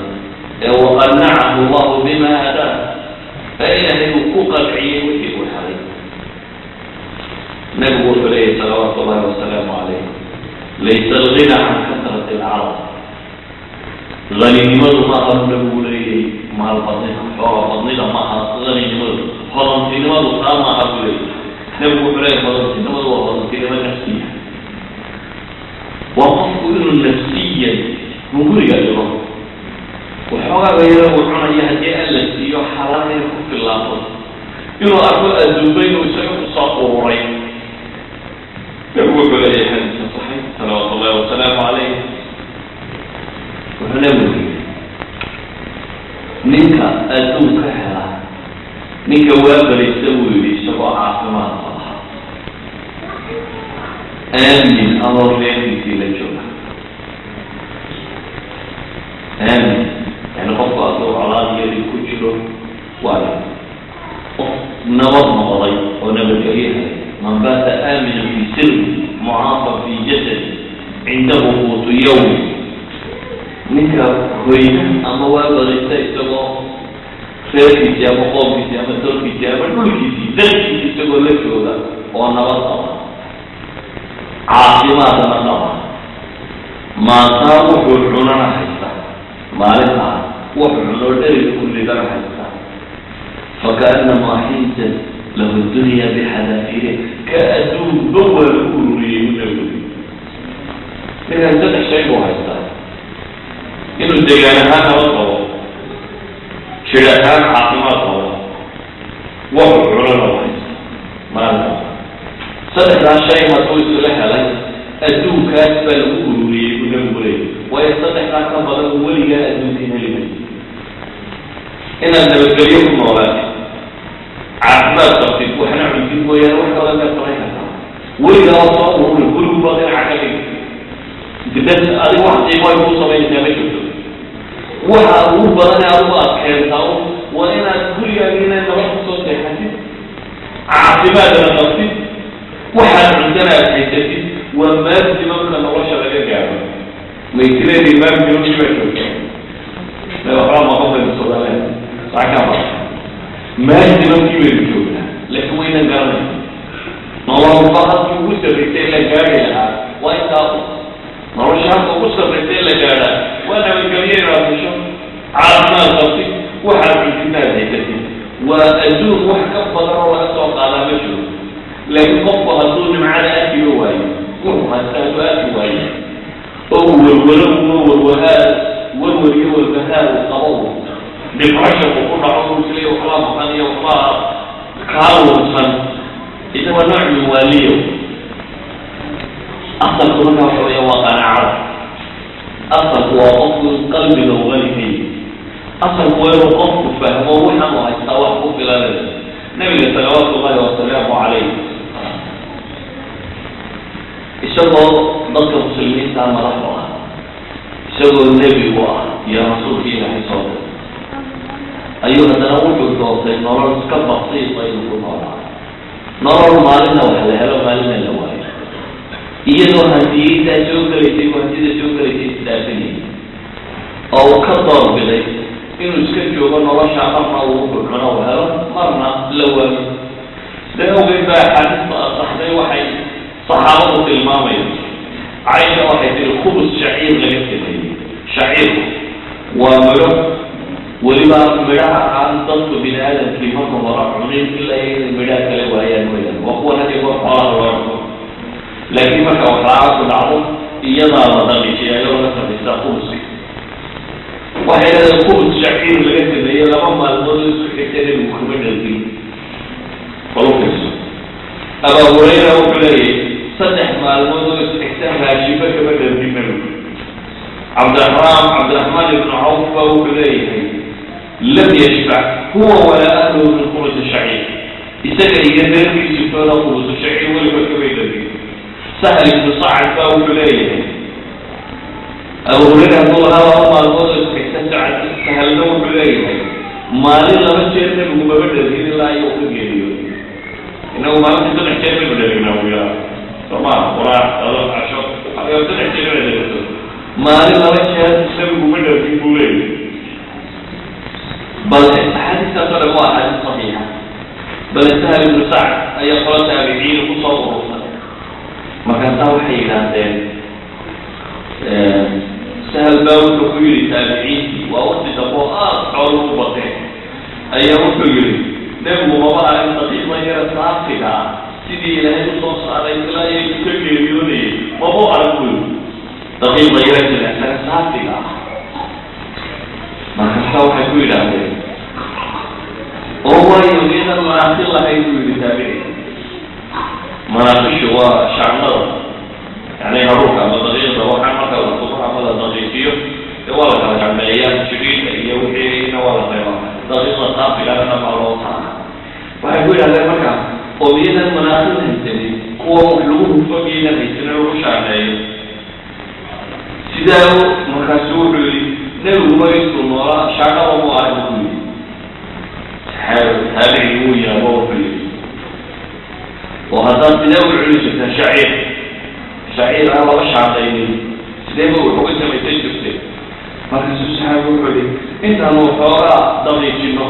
Speaker 2: وقنعه الله بما أداه فإله حقوق العين وكيف الحريم نبي عليه صلوات الله وسلامه عليه ليس الغنى عن كثرة العرب غنيمة ما أبلغ لي مع البطن فضل ما غنيمة خلصينما ما أبلغ نبي عليه خلصينما وخلصينما نفسيا وقفل نفسيا نقول يا جماعة وحوى غيره وحنا يهدي التي يحرم في الله يرى أقول الزبين ويسيق الصقورين نبي عليه حديث صحيح صلوات الله وسلامه عليه وحنمه نيكا أدوك هلا نيكا وابر يسوي لي سبع عاصمات صلاح آمين أمر لي في لجوة آمين يعني قفوا أطلع على يدي كجلو وانا نوض مغضي ونبكيها من بات آمنا في سر معافى في جسد عنده قوت يوم ninka hoyna ama waa barista isagoo reerkiisi ama qoomkiisi ama dalkiisi ama dhulkiisi dalkiisi isagoo la jooga oo nabad qaba caafimaadna qaba maataa wuxuu cunana haysta maalintaa wuxuu cunoo dheriga kulligana haysta fakaannama xinta lahu dunya bixadaafire ka adduun dawal ku ururiyey unawi ninkan saddex shay buu haystaa inuu deegaan ahaan nabad qabo jir ahaan caafimaad qabo wuxuu cunana haysta maalinta saddexdaas shay hadduu isula helay adduunkaas baa lagu ururiyey buu nabigu leeyay waayo saddexdaa ka badan weligaa adduunka heli may inaad nabadgelyo ku noolaatid caafimaad qabtid waxna cuntid mooyaane wax kale ka samayn kartaa weligaa oo soo ururi gurigu baa dhinaca ka dhig dad adigu wax qiimo ay kuu samaynaysaa ma jirto waxa ugu badan adigu aad keentaa waa inaad gurigaaga inaad nabad kusoo seexatid caafimaadna qabtid waxaad cuntana aad haysatid waa maadimamka nolosha laga gaaro maytireedi maamkii baa joogta waxbaa maqofayna soodaaleed saakaba maadimamkii baynu joogtaa laakiin wayna garanay nololba halkii ugu sarraysay la gaari lahaa waa intaa nolosha halka ugu sarraysay la gaadhaa waa nabadgelyo inaad hesho caafimaad qabtid waxaad cuntidna aad haysatid waa adduun wax ka badan oo laga soo qaadaa ma jiro laakiin qofku hadduu nimcada arkiga waayo wuxuu haystaa hadduu arki waayo oo walwalo warwar iyo walbahaar uu qabo depression uu ku dhaco uu isleeya waxbaa maqan iyo waxbaa kaa wursan ina waa nooc min waaliyo asalku markaa waxa weeya waa qanaacada asalku waa qofku qalbiga ugalikay asalku waa inuu qofku fahmo waxaan uu haystaa wax ku filanaya nabiga salawaatu ullahi wasalaamu calayh isagoo dadka muslimiinta madaxda ah isagoo nebigu ah iyo rasuulka ilaahay soo diray ayuu haddana wuxuu doortay nolol iska basiita inuu ku noolaa nolol maalina wax la helo maalina la waayo iyadoo hantiyiintaa soo gelaysay hantida soo gelaysay isdaafinay oo uu ka doorbiday inuu iska joogo nolosha marna uu buxuno u helo marna la waayo sidaa awgeed baa axaadiista asaxday waxay saxaabadu tilmaamayaan caysha waxay tiri khubus shaciir laga sameeyey shaciirku waa midho weliba midhaha aan dadku bini aadamkii marka hore cunin ilaa inay midhaha kale waayaan weyaan waa kuwa hadii goor xoolaha loo cuno laakiin marka waxlaa ku dhacdo iyadaa la dhaqishay ayagoo la samaysaa khubuska waxay leedahay khubus shaciir laga sameeyey 2 maalmood la isku xigtay inuu kuma dhalgin falukayso abaa hurayra wuxuu leeyahay 3 maalmood oo isku xigtay raashiba kama dhalgin nabigu cabdiraxmaan ibnu cawf baa wuxuu leeyahay lam yashbac huwa walaa ahluhu min khubus shaciir isaga iyo reerkiisu tooda khubus shaciir weliba kamay dhalgin سهل بن سعد فهو حليه أبو هريرة يقول هذا هو الموضوع الحسن سعد سهل له حليه ما لي لما شيرنا بمبادئ دين الله يوم الجديد إنه ما لم يكن شيرنا بدينه ويا طبعا ولا عشان هذا يكون شيرنا ما لي لما شيرنا بمبادئ دين الله بل الحديث صار هو حديث صحيح بل سهل بن سعد أي قال تابعين وصوروا markaasaa waxay yidhaahdeen sahal baa wuxuu ku yidhi taabiciintii waa waqti dambo aad xoolo u bateen ayaa wuxuu yidhi nebigu maba arag daqiiqda yara saafiga ah sidii ilaahay usoo saaray ilaa ay ka geeriyoonayay maba arag buu daqiiqda yara jilecsan saafiga ah markaasaa waxay ku yidhaahdeen oo waayo miyadan manaaqiq lahayn buu yidhi taabiciin مناقش وشعنر يعني هروك أما دقيقة وحن مركز الصبح أما دقيقية ولا كان عمليات شديدة يوحي ولا غيرها دقيقة صافي لا نفع الله تعالى ويقول هذا المكان وبين المناقش الإنساني هو مخلوق فبين الإنسان وشعنر سيداو مكسور لي نلو مريض النوراء شعنر ومعارض هذه هو يا بوفي وهذا تناول علوشة شعير على وش عطيني سليمه وحوكسه ما يتجبته مركز السحاب وحولي انت الموحورة ضغي جنه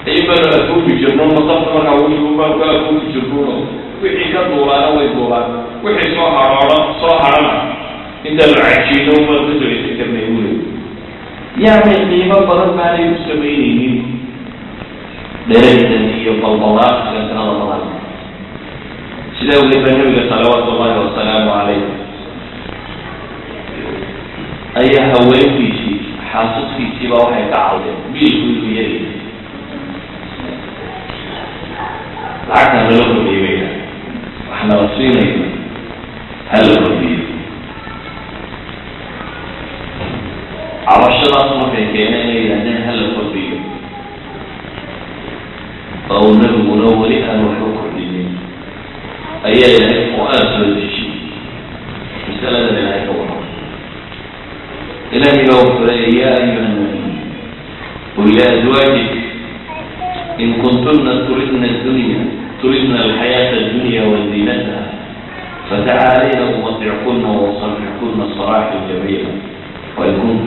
Speaker 2: ايبا لأكون في جنه مطفت مركا وشوفا ولا أكون في جنه وحي كالدولانا ويدولانا وحي صوحرنا انت العجين وما تدري تكرنا يقولي يعني قيمة بغض ما عليه السمينين ليلة هي والبلاغ كانت هذا الله سيداو النبي صلوات الله وسلامه عليه أي هوين في شيء حاسس في سبا وحي تعالى بيقول يدي لعكنا نلقوا بيبينا واحنا رسينا هل الربيب على الشرط مفيكينا إلى هل الربيب أو نبو نولي أن وحوكم لدين أيه القرآن سورة الشيء مسألة لنا يكون إلهي وقل يا أيها النبي قل لأزواجك إن كنتن تردن الحياة الدنيا وزينتها فتعالين أمتعكن وأصرحكن صراحا جميلا ويكون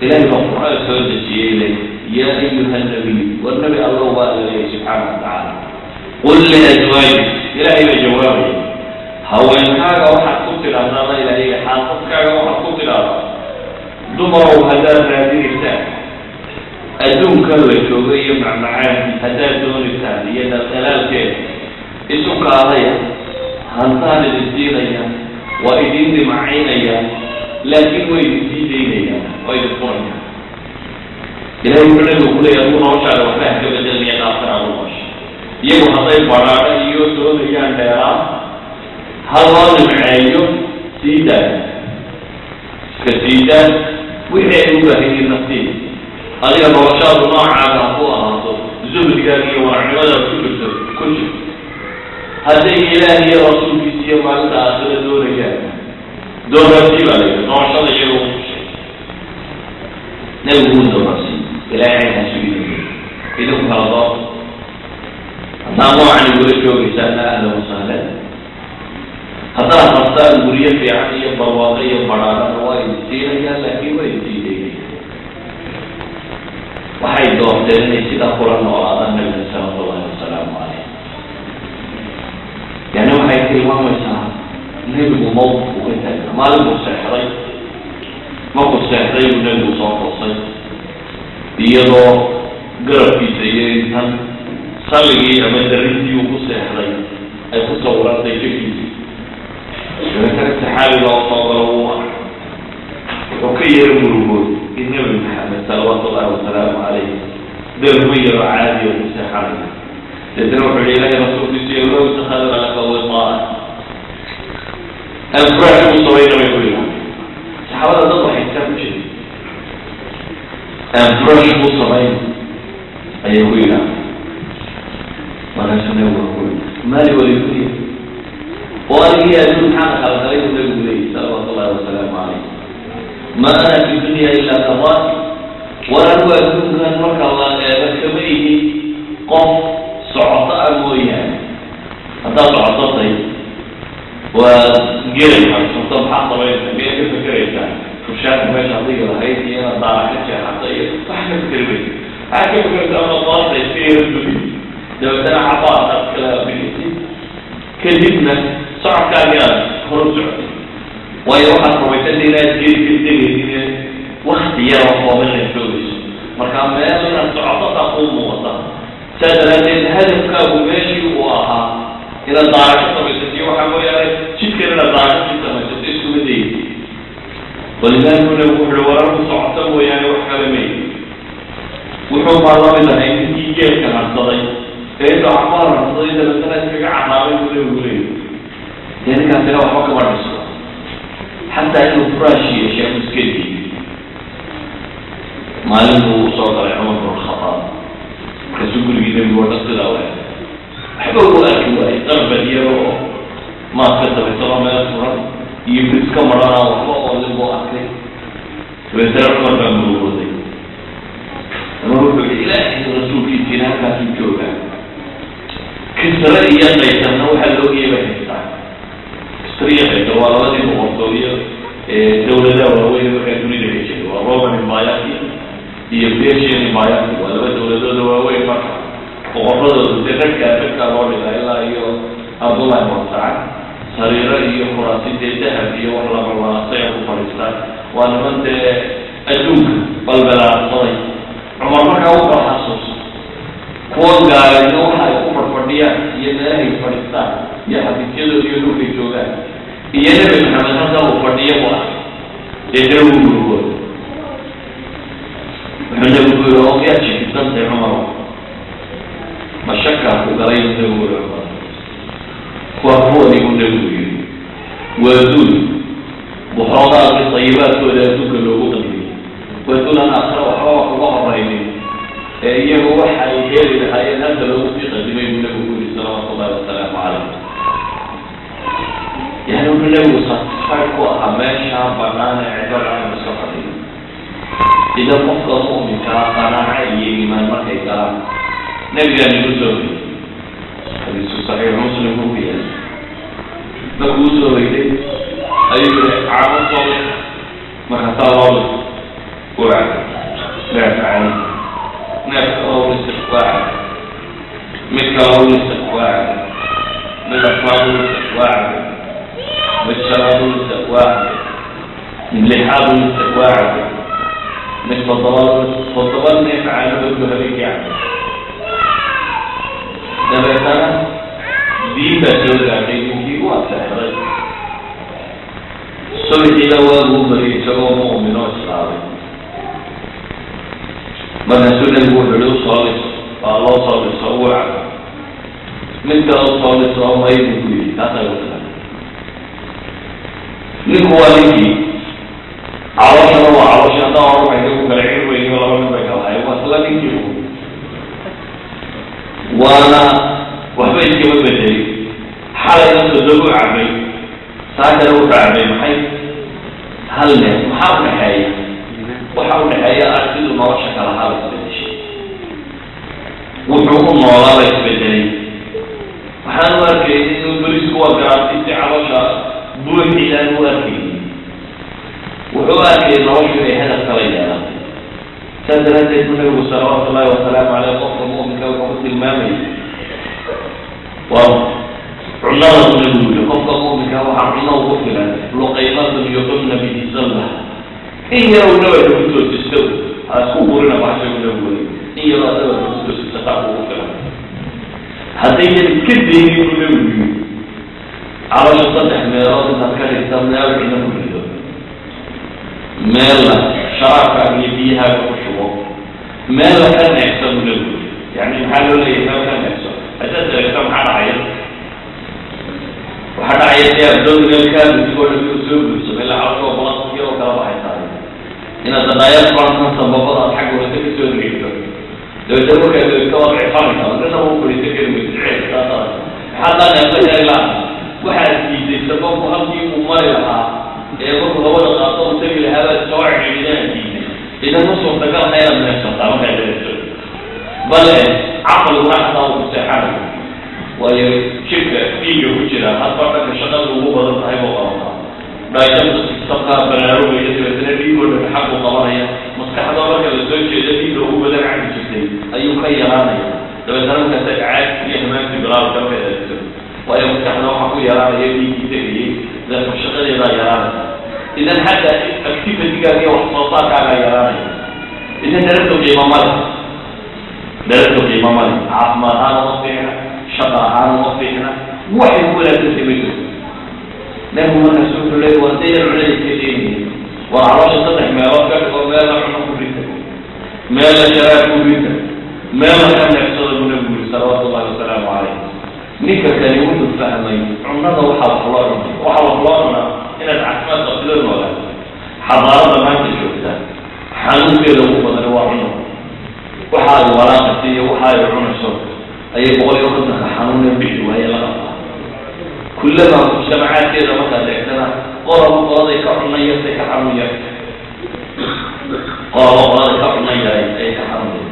Speaker 2: إلهي القرآن سورة الشيء يا أيها النبي والنبي الله عليه سبحانه وتعالى قل لأزواجك إلهي بجوابه هو إنحاك وحد قتل أمام إلهي حاطتك وحد قتل دمروا هداد هذه الثانية أدوم كله شوغي مع معاني هداد دون الثانية الثلاث كيف اسمك عليها هنطال الدينية وإدين معينية لكن ويدين دينية ويدين قرنية إلهي بلده كله يقول وشعر وفاه كبدل يتأثر على الوش iyagu hadday baraadho iyo doonayaan dheeraan hal loo nimceeyo siidaan iska siidaan wixii ay u baahanyiin naftiin adiga noloshaadu noocaaga ha ku ahaato zuhdigaaga iyo waracnimadaad ku jirto ku jir hadday ilaah iyo rasuulkiisa iyo maalinta aakhira doonayaan doonaasii baa layidhi noloshada iyaga u fushay nebigu wuu doonaasii ilaahay hasugiisa idinku kala doorta نعم عن يقول شو بيسألنا أهلا وسهلا هذا خاصة الورية في عقية برواقية برانا وائد سيريا لكن وائد سيريا وحي دوم لأنه سيدا قرآن وعلى النبي صلى الله عليه وسلم يعني وحي كلمة مثلا نبي موت وكتابنا ما له سحري ما هو سحري ونبي صوت وصي يدو قرب في سيئة صلي أما درنتي وكسحري أي تصورات تجيبي إذا كانت حالي لو صوروا وكير مرور النبي محمد صلوات الله وسلامه عليه دربير عادي ومسحري لتروح إليه رسول الله وتخذر لك وطاعة الفرح مصوين ويقولون صحابة الله حساب شيء الفرح مصوين أي يقولون وانا سنة ويقول مالي وليكوني وقال هي أدون حقا خلقين ونقول صلوات الله وسلامه عليه ما أنا في الدنيا إلا كضاتي ولا هو أدون كان مركا الله بكمئه قف صعطاء مويان هذا صعطاء وجيل الحمد حق طبيعي كيف فكرتها فرشات ماشي عطيه رهيتي انا ضاع حتى عطيه فاحنا فكرت حاجه فكرت انا ضاع يصير لو انا عطاء كلام بنتي كذبنا صعب كان خرج ويروح الرويتين ناس جديد وقت يروح ومن الفلوس مركان ما انا صعطه تقوم وطن سادة الهدف كان ماشي وها إلى الدرجة طبيعتي وحمو يعني شيء كذا الدرجة طبيعتي اسمه مدي ولذلك نقول الورق صعطة ويعني وحكمي وحب الله من هاي نتيجة كمان صدق إذا عمار صدق إذا مثلا ترجع عمارة ولا يعني كان ترى حكم الرسول حتى إنه فراشي أشياء مسكتي ما له صوت عمر بن الخطاب كسوق الجديد ورد الأول أحبه أكله ضربة يرو ما كتب ترى ما يصير يبرز كمرنا وحبه ولا أكله ويترك مرة مروضي مروض بالإله الرسول في الجنة كاتب جوجا كسر إياه يتنو حلو يبهتان كسرية الدوالة المغربية دولة وين كاتوري ليش وروما من ماياتي يبديش ماياتي ولا دولة وين فقط وقفضوا تذكر رابط إلا إيو عبد الله المرسعد سريرة إيو خراسي تذهب إيو وحلق الله سيح وفريستان وأنا من أدوك بالبلاء الصري عمر مكا وقع حصوص كون قال إنه حيكون فرفردية ينهي فريستان يحدث يدو يدو في جوغان ينهي محمد حسن وفردية واحد يدروا بلوغون محمد يقول أوكي أتشي كتن سيح عمر مشكا وقريب نقول وأخواني من نقول وذل بحرضاء الطيبات ولا تكل وقضي وذل أنا أخرى وحرى الله الرحيم إيه هو حي غير الحياة هذا لو في قدمي من نقول صلى الله عليه وسلم عليه يعني من نقول صدق وأماشى بنانا عبارة عن مسافرين إذا فقط مؤمن كان عيني من مرحي كلام نبي أن يقول حديث صحيح مسلم هو فيه نقول إليه أي عام صالح ما خطأ قرآن نافع نافع الاستقواع مثل الاستقواع مثل الاستقواع مثل الاستقواع لحاظ الاستقواع مثل الضلال نافع نبذ هذيك يعني دبتنا دين بسول عليه واسحر سوي إلى وابو بري سوى مؤمن وإسلام من سنة وحلو صالح فالله صالح سوى من كان صالح سوى ما يبقى هذا يقول نكواليكي عرشنا وعرشنا دعوا بينهم بالعلم ويقولون بينهم أيوة سلامي وانا وحبيت كم بدري حالة نصدق عمي ساعة روح عمي محي هل محاول نحيا وحاول نحيا أرسل المرشح على حالة بدري وحكم الله يتبدلي وحنا نورك إنه البوليس هو قرار 9 10 buuxii aan u arkaynin wuxuu arkayay noloshu inay hadaf kala yeelatay saas daraaddeed buu nabigu salawaatu ullahi wasalaamu caleyh qofka mu'minka wuxuu ku tilmaamayay waa cunada buu nabigu yiri qofka mu'minka waxaa cuno ugu filan luqaymatun yuqimna bihi sallah in yarow nabadka ku toosisto ha isku burina baxsha buu nabigu yiri in yarow nabadka ku toosisto taa ugu filan haddaynan iska daynin buu nabigu yiri calosha saddex meelood intaad ka dhigta meel cuna ku rido meelna sharaabkaaga iyo biyahaaga ku shubo meelna ka neexsa buu nabigu yiri yani maxaa loo leeyahay meel ka neexso haddaad dareegta maxaa dhacaya waxaa dhacaya si abdominalkaada isigoo dhan u soo gudso ilaa calosho balankiya oo kala baxay tahay inaad danaayad barankan sababada aad xagga hoose ka soo degto dabeetana markaad ka wadcifanaysa dana u fadhiisa kari mayso ceelka maxaa daa neefsaya ilaa waxaad diiday sababku halkii uu mari lahaa ee marku labada qaato u tagi lahaa baad soo celinaad diiday idan ma suurtagal ha inaad neefsataa markaad dareegto bale caqliguna xataa uu kuseexanayo waayo jirka dhiiga ku jira hadba dhanka shaqada ugu badan tahay buu qabanaa dhaajabta sabkaa baraarugaya dabeetana dhiigoo dhan xag buu qabanaya maskaxda marka la soo jeeda dhiiga ugu badan cabi jirtay ayuu ka yaraanaya dabeetana markaasa caag iyo hamaanti bilaabka ka eegto waayo maskaxda waxaa ku yaraanaya dhiigii tegayay dadka shaqadeedaa yaraanaya idan xataa activitigaaga iyo wax soo saarkaagaa yaraanaya idan darabta qiimo male caafimaad ahaan uma fiicna shaqa ahaan uma fiicna waxay ku wanaagsantahay ma jirto nabigu markaas wuxuu leeyay waa dayar cunada iska deenaya war calosha saddex meelood ka dhigo meelna cuno ku rita meelna sharaab ku rita meelna ka neefsada buu nabigu yiri salawaatu ullahi wasalaamu caleyh ninka kani wuxuu fahmay cunada waxaa wax loo cunaa inaad caafimaad qabtida noolaato xadaarada maanta joogta xanuunkeeda ugu badan waa cuno waxa ay walaaqaysa iyo waxa ay cunayso ayay 150 xanuun ee bixi waaya la qabtaa kullama mujtamacaadkeeda markaad eegtana qoladay ka cunaya say ka xanuunya qoladay ka cunaya ay ka xanuunya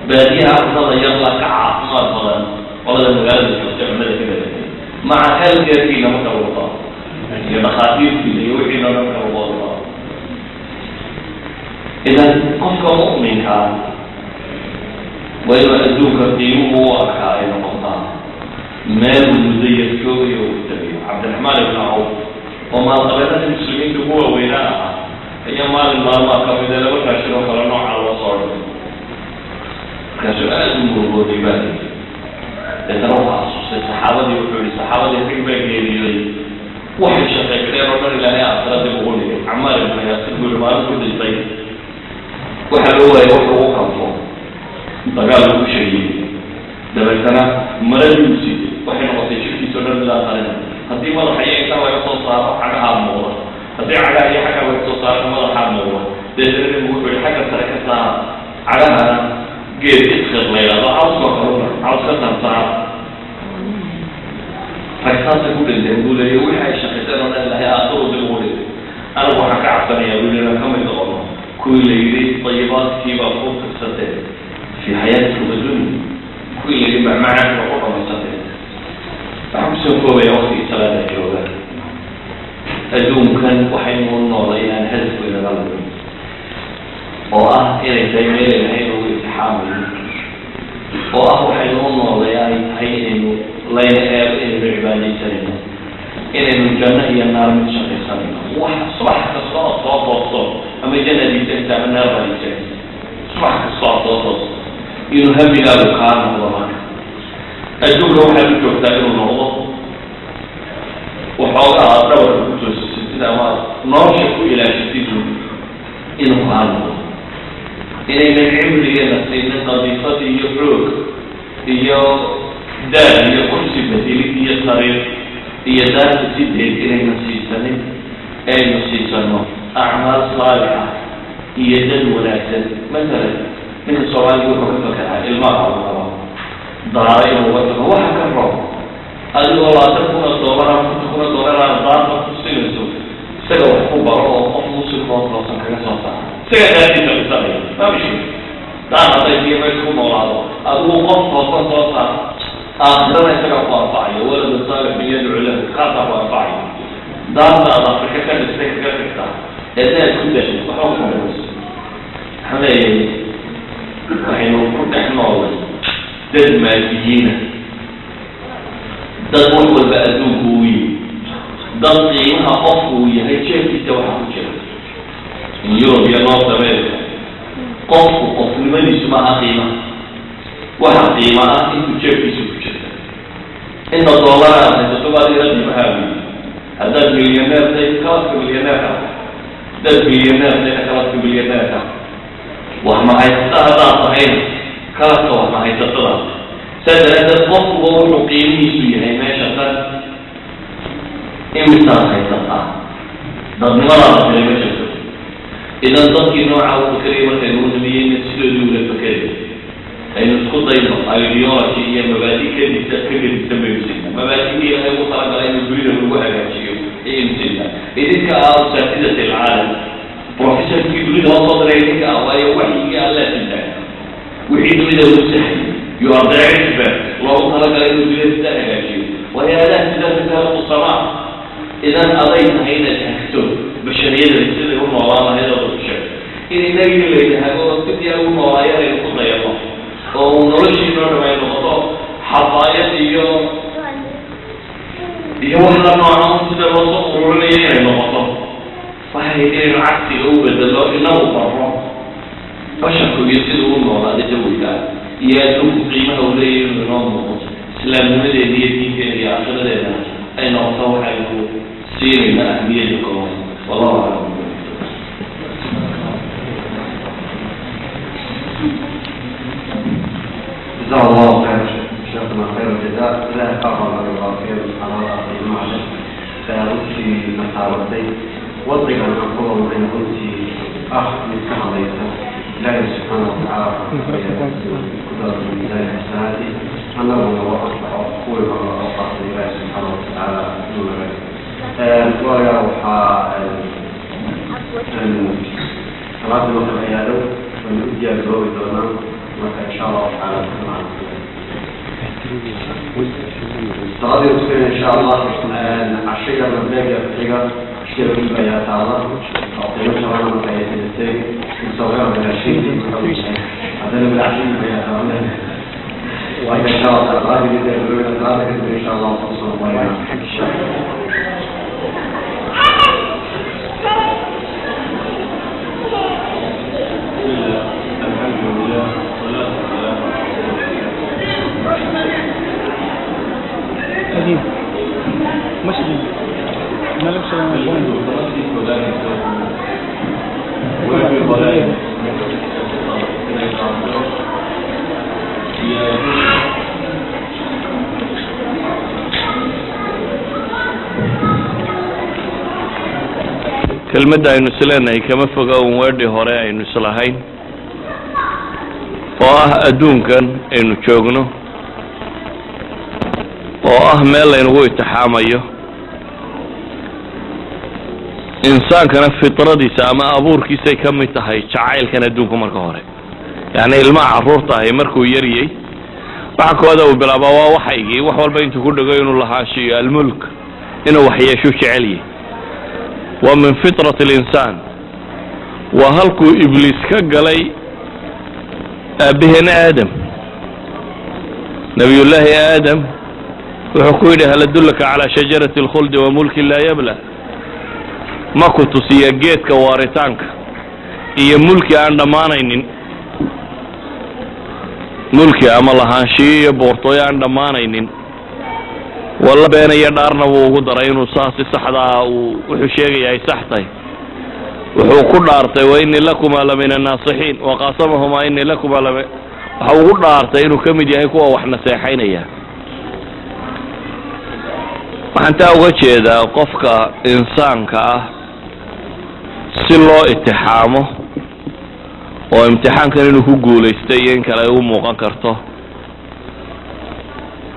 Speaker 2: baadiyaha cunada yar la ka caafimaad badan qolada magaalada joogta cunada ka badatay maca healthcare-kiina marka lagu qabo iyo dhakhaatiirkiina iyo wixii dhan marka lagu qabo idan qofka mu'minka وإذا أدوك قيمه وأركائه نقطان مال مزيف شوي وتبيه عبد الرحمن بن عوف وما قبلت المسلمين هو ويناءها هي مال المال ما كان إذا لو كاشروا فلنوع على الوصول كسؤال الموضوع دبالي يتروح أصوص الصحابة يقول الصحابة يحب يجري واحد شقيق غير رجل إلى هي أثرت بقوله عمار بن ياسر يقول ما أذكر البيت وحلوه يوحوا وقفوا dagaal lagu sheegay dabeetana maradiisi waxay noqotay shirkiisu dhan la qarina haddii madaxa iyo intaa laga soo saaro cagaha muuqda haddii cagaha iyo xagga laga soo saaro madaxa muuqda deetana wuxuu yidhi xagga sare ka saara cagahana geed iskir la yidhahdo cawska kaluna cawska tansaar ragsaasa ku dhinteen buu leeyahy wixii ay shaqayseen oo dhan ilahay aasoo dib ugu dhintay anigu waxaan ka cabsanaya buu leeyahy kamid noqono kuwii la yidhi dayibaadkiibaa ku tirsateen في حياتكم الدنيا كل اللي معك وقوة مصدر فحبسوا فوق يوصي ثلاثة جوابات أدوم كان وحيمون النوري أن هدف إلى الغلب إلى تيمير الحين والاتحام وحيمون النوري هي إنه لا ينهاب إلى العبادة سليمة إلى الجنة هي النار من شر سليمة صبح الصلاة صلاة والصلاة أما الجنة دي تنتهي من النار غير صبح الصلاة والصلاة إنه هم إلى القرآن الله أجوب له حال الجهد إنه نوضه وحاول أدور الكتب الستين أمار ناشق إلى جديد إنه قرآن الله إن العمر ينسي من قضيفته يفرق هي دار هي كرسي بديل هي طريق هي دار تسيدين إلى نسيسنة أي نسيسنة أعمال صالحة هي دل ولكن مثلا من الصومال يقول لك المرأة ضرائب وغيرها وحكى الرب قال والله تكون الضمرة تكون الضمرة ضاربة تسلسل سلو خبر وقفص الوطن كذا صار سيد هذه الرسالة ما بشيء لا نتيجة ما يكون مولانا أبو قفص آخرنا يتقف أربعة ولد الصالح يدعو له خاطر أربعة دارنا على أفريقيا كان يستيقظ كذا الناس كلها وحوم موس إحنا وحين نفرق إحنا والله دد ماديين دد وحول بأدوم قوي دد قيمها قفوي هاي شيء في توحى وجهه اليوم يا ناس أمريكا قف لمن يسمعها قيمة وها قيمة أنتو شيء في سوق إن الدولار تتبع لرد مهابي هذا المليونير ده خلاص مليونير ده المليونير ده خلاص مليونير وما هيستهدى صحيح خلاص وما هيستطلع سيد هذا الوقت هو مقيمي سوي هي ماشي قد إمتى هيستطلع ده مرة في المشي إذا ضدك نوع أو كريمة الوزمية نتسلل ولا تكلم أي نسقط أيضا أيديولوجي هي مبادئ كذب تسمى مسلمة مبادئ هي مطلقة على أن نريد الوعي شيء هي مسلمة إذا كأساتذة العالم بروفيسور يريد أن تصدر إليك أو أي وحي على الله وحيد يريد أن يستحي يرضى عجبة الله خلق على أن يريد أن شيء وهي لا تزال هذا الصراع إذا أضيت هنا تكتب بشرية الرسالة يقول مولانا هذا الشيء إذا النبي اللي هذا تبدي أول موايا يقول ضيقة ونرشي نوع ما ينقطع حطايا يوحنا نوعا سيدا الوصف وروليين ينقطع فهي عكسي هو بدل إنه برا فشكوا يسيروا الموضوع ده جويدا يادوك قيمة أوليه من نوع إسلام نمدي دي في آخر لنا أي نقطة حيث سيري من أهمية القوم والله أعلم
Speaker 1: جزاه الله خير شيخنا خير الجزاء لا يقرر الله خير سبحانه وتعالى المعلم فأنتي محاولتي وضعك أن أقول أن كنت أخ من كما ليس لا سبحانه وتعالى قدرة من ذلك السنة أنه هو أصبح أقول ما أوقف لله سبحانه وتعالى دون ذلك ويروح صلاة المغرب عياده ونؤدي الجواب الدوران إن شاء الله تعالى صلاة المسلمين إن شاء الله الشيء المبدأ يفتقى الشيء البيات تعالى أعطينا شرعنا مكاية السيد نصغير من الشيء هذا من العشين البيات تعالى وإن شاء الله تعالى إن شاء الله تصل الله إن شاء الله
Speaker 3: قديم مسلم ما لبس
Speaker 2: kelmadda aynu isleenahay kama foga un weedhii hore aynu islahayn oo ah adduunkan aynu joogno oo ah meel laynagu itixaamayo insaankana fitradiisa ama abuurkiisay ka mid tahay jacaylkan adduunku marka hore yacni ilmaha carruurta ahi markuu yaryay waxa kooda uu bilaabaa waa waxaygii wax walba intuu ku dhego inuu lahaanshiyo almulk inuu waxyeeshu jecelyahy waa min fitrati alinsaan waa halkuu ibliis ka galay aabbaheen aadam nabiyullaahi aadam wuxuu ku yidhi hal adullaka calaa shajarati alkhuldi wa mulkin laa yabla ma ku tusiya geedka waaritaanka iyo mulki aan dhammaanaynin mulki ama lahaanshiyo iyo boortooyo aan dhammaanaynin walla beenaya dhaarna wuu ugu daray inuu saasi saxdaa wuxuu sheegaya ay sax tahay wuxuu ku dhaartay wa innii lakumaa la min annaasixiin waqaasamahumaa innii lakumaa waxa ugu dhaartay inuu ka mid yahay kuwa wax naseexaynaya waxaan taa uga jeedaa qofka insaanka ah si loo itixaamo oo imtixaankan inuu ku guulaystay iyo in kale ay u muuqan karto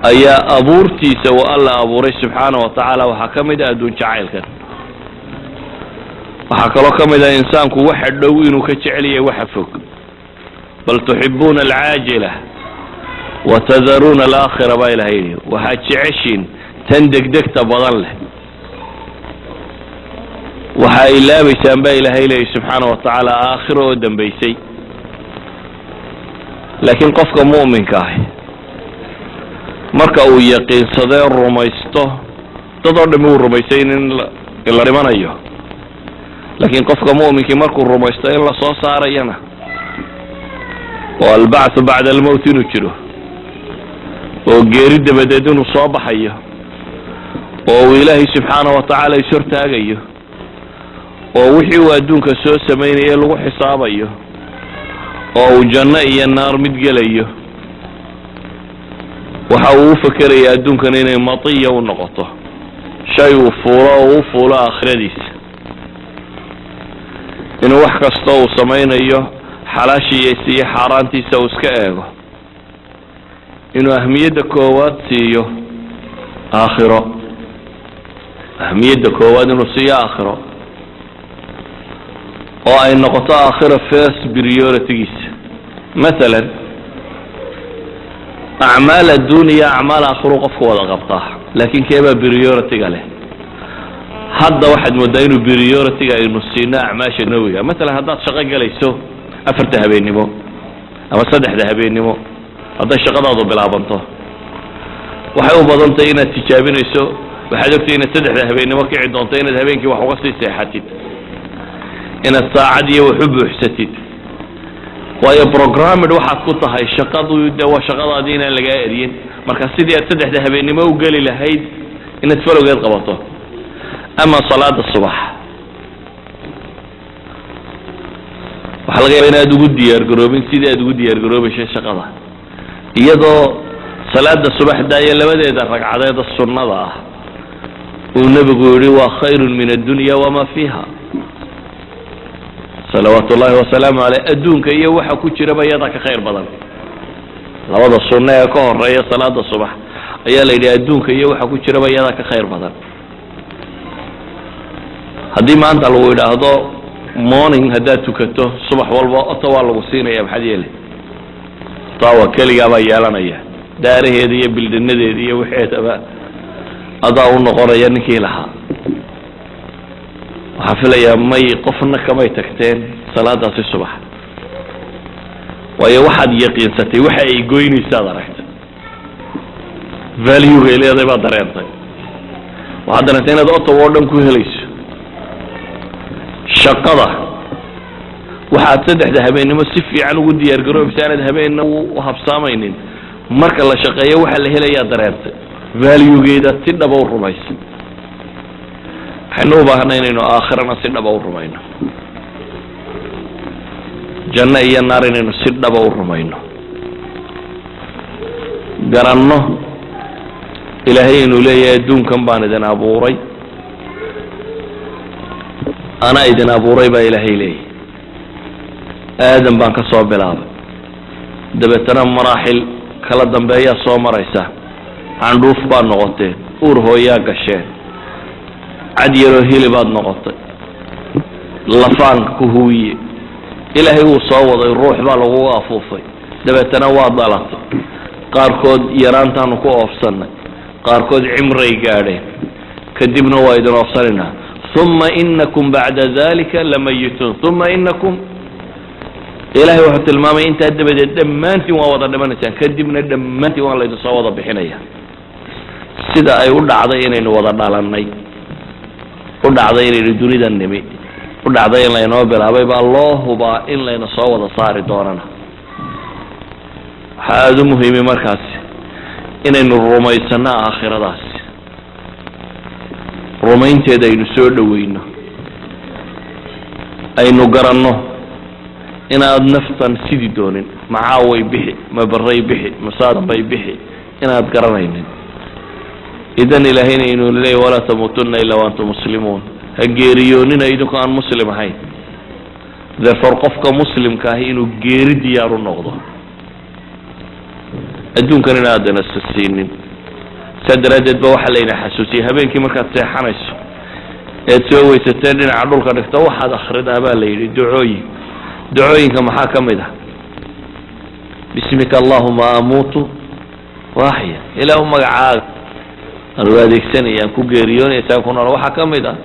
Speaker 2: ayaa abuurtiisa wa alla abuuray subxaana wa tacaala waxaa ka mid ah adduun jacaylkan waxaa kaloo ka mid ah insaanku waxa dhow inuu ka jecel yahay waxa fog bal tuxibuuna alcaajila watadaruuna alaakhira baa ilaha yidhi waxaad jeceshiin tan degdegta badan leh waxaa ilaabaysaan baa ilaahay leeyahy subxaana wa tacaala aakhiro oo dambaysay. laakiin qofka mu'minka ahi marka uu yaqiinsadee rumaysto, dad oo dhammi uu rumaysay in la dhimanayo, laakiin qofka mu'minkii markuu rumaysto in la soo saarayana oo albacthu bacda almowt inuu jiro, oo geeri dabadeed inuu soo baxayo, oo uu ilaahay subxaana wa tacaala ishortaagayo, oo wixii uu adduunka soo samaynaya lagu xisaabayo, oo uu janno iyo naar mid gelayo, waxa uu u fakeraya adduunkan inay matiya u noqoto, shay uu fuulo oo u fuulo aakhiradiisa, inuu wax kastoo uu samaynayo xalaashiisa iyo xaaraantiisa uu iska eego, inuu ahmiyadda koowaad siiyo aakhiro, ahmiyadda koowaad inuu siiyo aakhiro, oo ay noqoto aakhiro first priority-giisa. Mathalan acmaal adduun iyo acmaal aakhiro qofku wada qabtaa, laakiin keebaa priority-ga leh? hadda waxaad moodaa inuu priority-ga aynu siino acmaasha nawiga. Mathalan haddaad shaqo galayso 4 habeenimo ama 3 habeenimo, hadday shaqadaadu bilaabanto, waxay u badan tahay inaad tijaabinayso, waxaad ogtahay inaad 3 habeenimo kici doonto, inaad habeenkii wax uga sii seexatid, inaad saacad iyo wax u buuxsatid, waayo programmed waxaad ku tahay shaqadu de waa shaqadaadii inaan lagaa eryin. marka sidii aad 3 habeenimo u geli lahayd inaad falowgeed qabato. ama salaada subax waxaa laga yaabaa inaad ugu diyaargaroobin sidii aad ugu diyaargaroobaysay shaqada, iyadoo salaada subax daaya labadeeda ragcadeeda sunnada ah uu nebigu yidhi waa khayrun min addunya wamaa fiiha salawaatu ullahi wasalaamu caleyh. adduunka iyo waxa ku jiraba iyada ka khayr badan. labada sunno ee ka horeeya salaada subax ayaa la yidhi adduunka iyo waxa ku jiraba iyada ka khayr badan. haddii maanta lagu yidhaahdo morning haddaad tukato subax walba ota waa lagu siinaya, maxaad yeelay? taawa keligaa baa yeelanaya, daaraheeda iyo bildhinadeeda iyo waxeedaba adaa u noqonaya ninkii lahaa. waxaa filayaa may qofna kamay tagteen salaadaasi subax, waayo waxaad yaqiinsatay waxa ay goynaysaad aragtay, valuegay leedahay baad dareentay, waxaad dareentay inaad otow oo dhan ku helayso. shaqada waxaad 3 habeenimo si fiican ugu diyaargaroobaysa inaad habeenna u habsaamaynin, marka la shaqeeyo waxa la helayaa dareentay, valuegeeda si dhaba u rumaysa. waxaynu u baahnay inaynu aakhirana si dhaba u rumayno, janno iyo naar inaynu si dhaba u rumayno, garanno ilaahay inuu leeyahay adduunkan baan idin abuuray, anaa idin abuuray baa ilaahay leeyahay, aadan baan ka soo bilaabay, dabeetana maraaxil kala dambeeyaa soo maraysa, candhuuf baad noqoteen, uur hooyaa gasheen, cad yaroo hilibaad noqotay, lafaanka ku huwiye, ilaahay wuu soo waday, ruux baa lagugu afuufay, dabeetana waad dhalatay. qaarkood yaraantaanu ku oofsannay, qaarkood cimray gaadheen, kadibna waa idin oofsanaynaa. uma inakum bacda dalika lamayituun, uma inakum, ilaahay wuxuu tilmaamay intaa dabadeed dhammaantiin waa wada dhimanaysaan, kadibna dhammaantiin waa laydin soo wada bixinaya. sida ay u dhacday inaynu wada dhalannay, u dhacday inaynu dunida nimi, u dhacday in laynoo bilaabay baa loo hubaa in layna soo wada saari doonana. waxaa aada u muhiimi markaasi inaynu rumaysano aakhiradaasi, rumaynteeda aynu soo dhaweyno, aynu garanno inaad naftan sidi doonin, macaaway bixi, ma baray bixi, masaadan bay bixi, inaad garanaynin. idan ilaahayna inuu leeyahy walaa tamuutunna ilaa waantum muslimuun, ha geeriyoonina idinku aan muslim ahayn. therefore qofka muslimka ahi inuu geeri diyaar u noqdo, adduunkan inaadan iska siinin. saa daraaddeed ba waxaa layna xasuusiyey habeenkii markaad seexanayso eed soo weysateen dhinaca dhulka dhigto waxaad akhridaa baa la yidhi ducooyin. ducooyinka maxaa ka mid ah? bismika allahuma amuutu waaxya, ilaahu magacaaga aan u adeegsanaya, aan ku geeriyoonaysaa ku nool. waxaa ka mid ah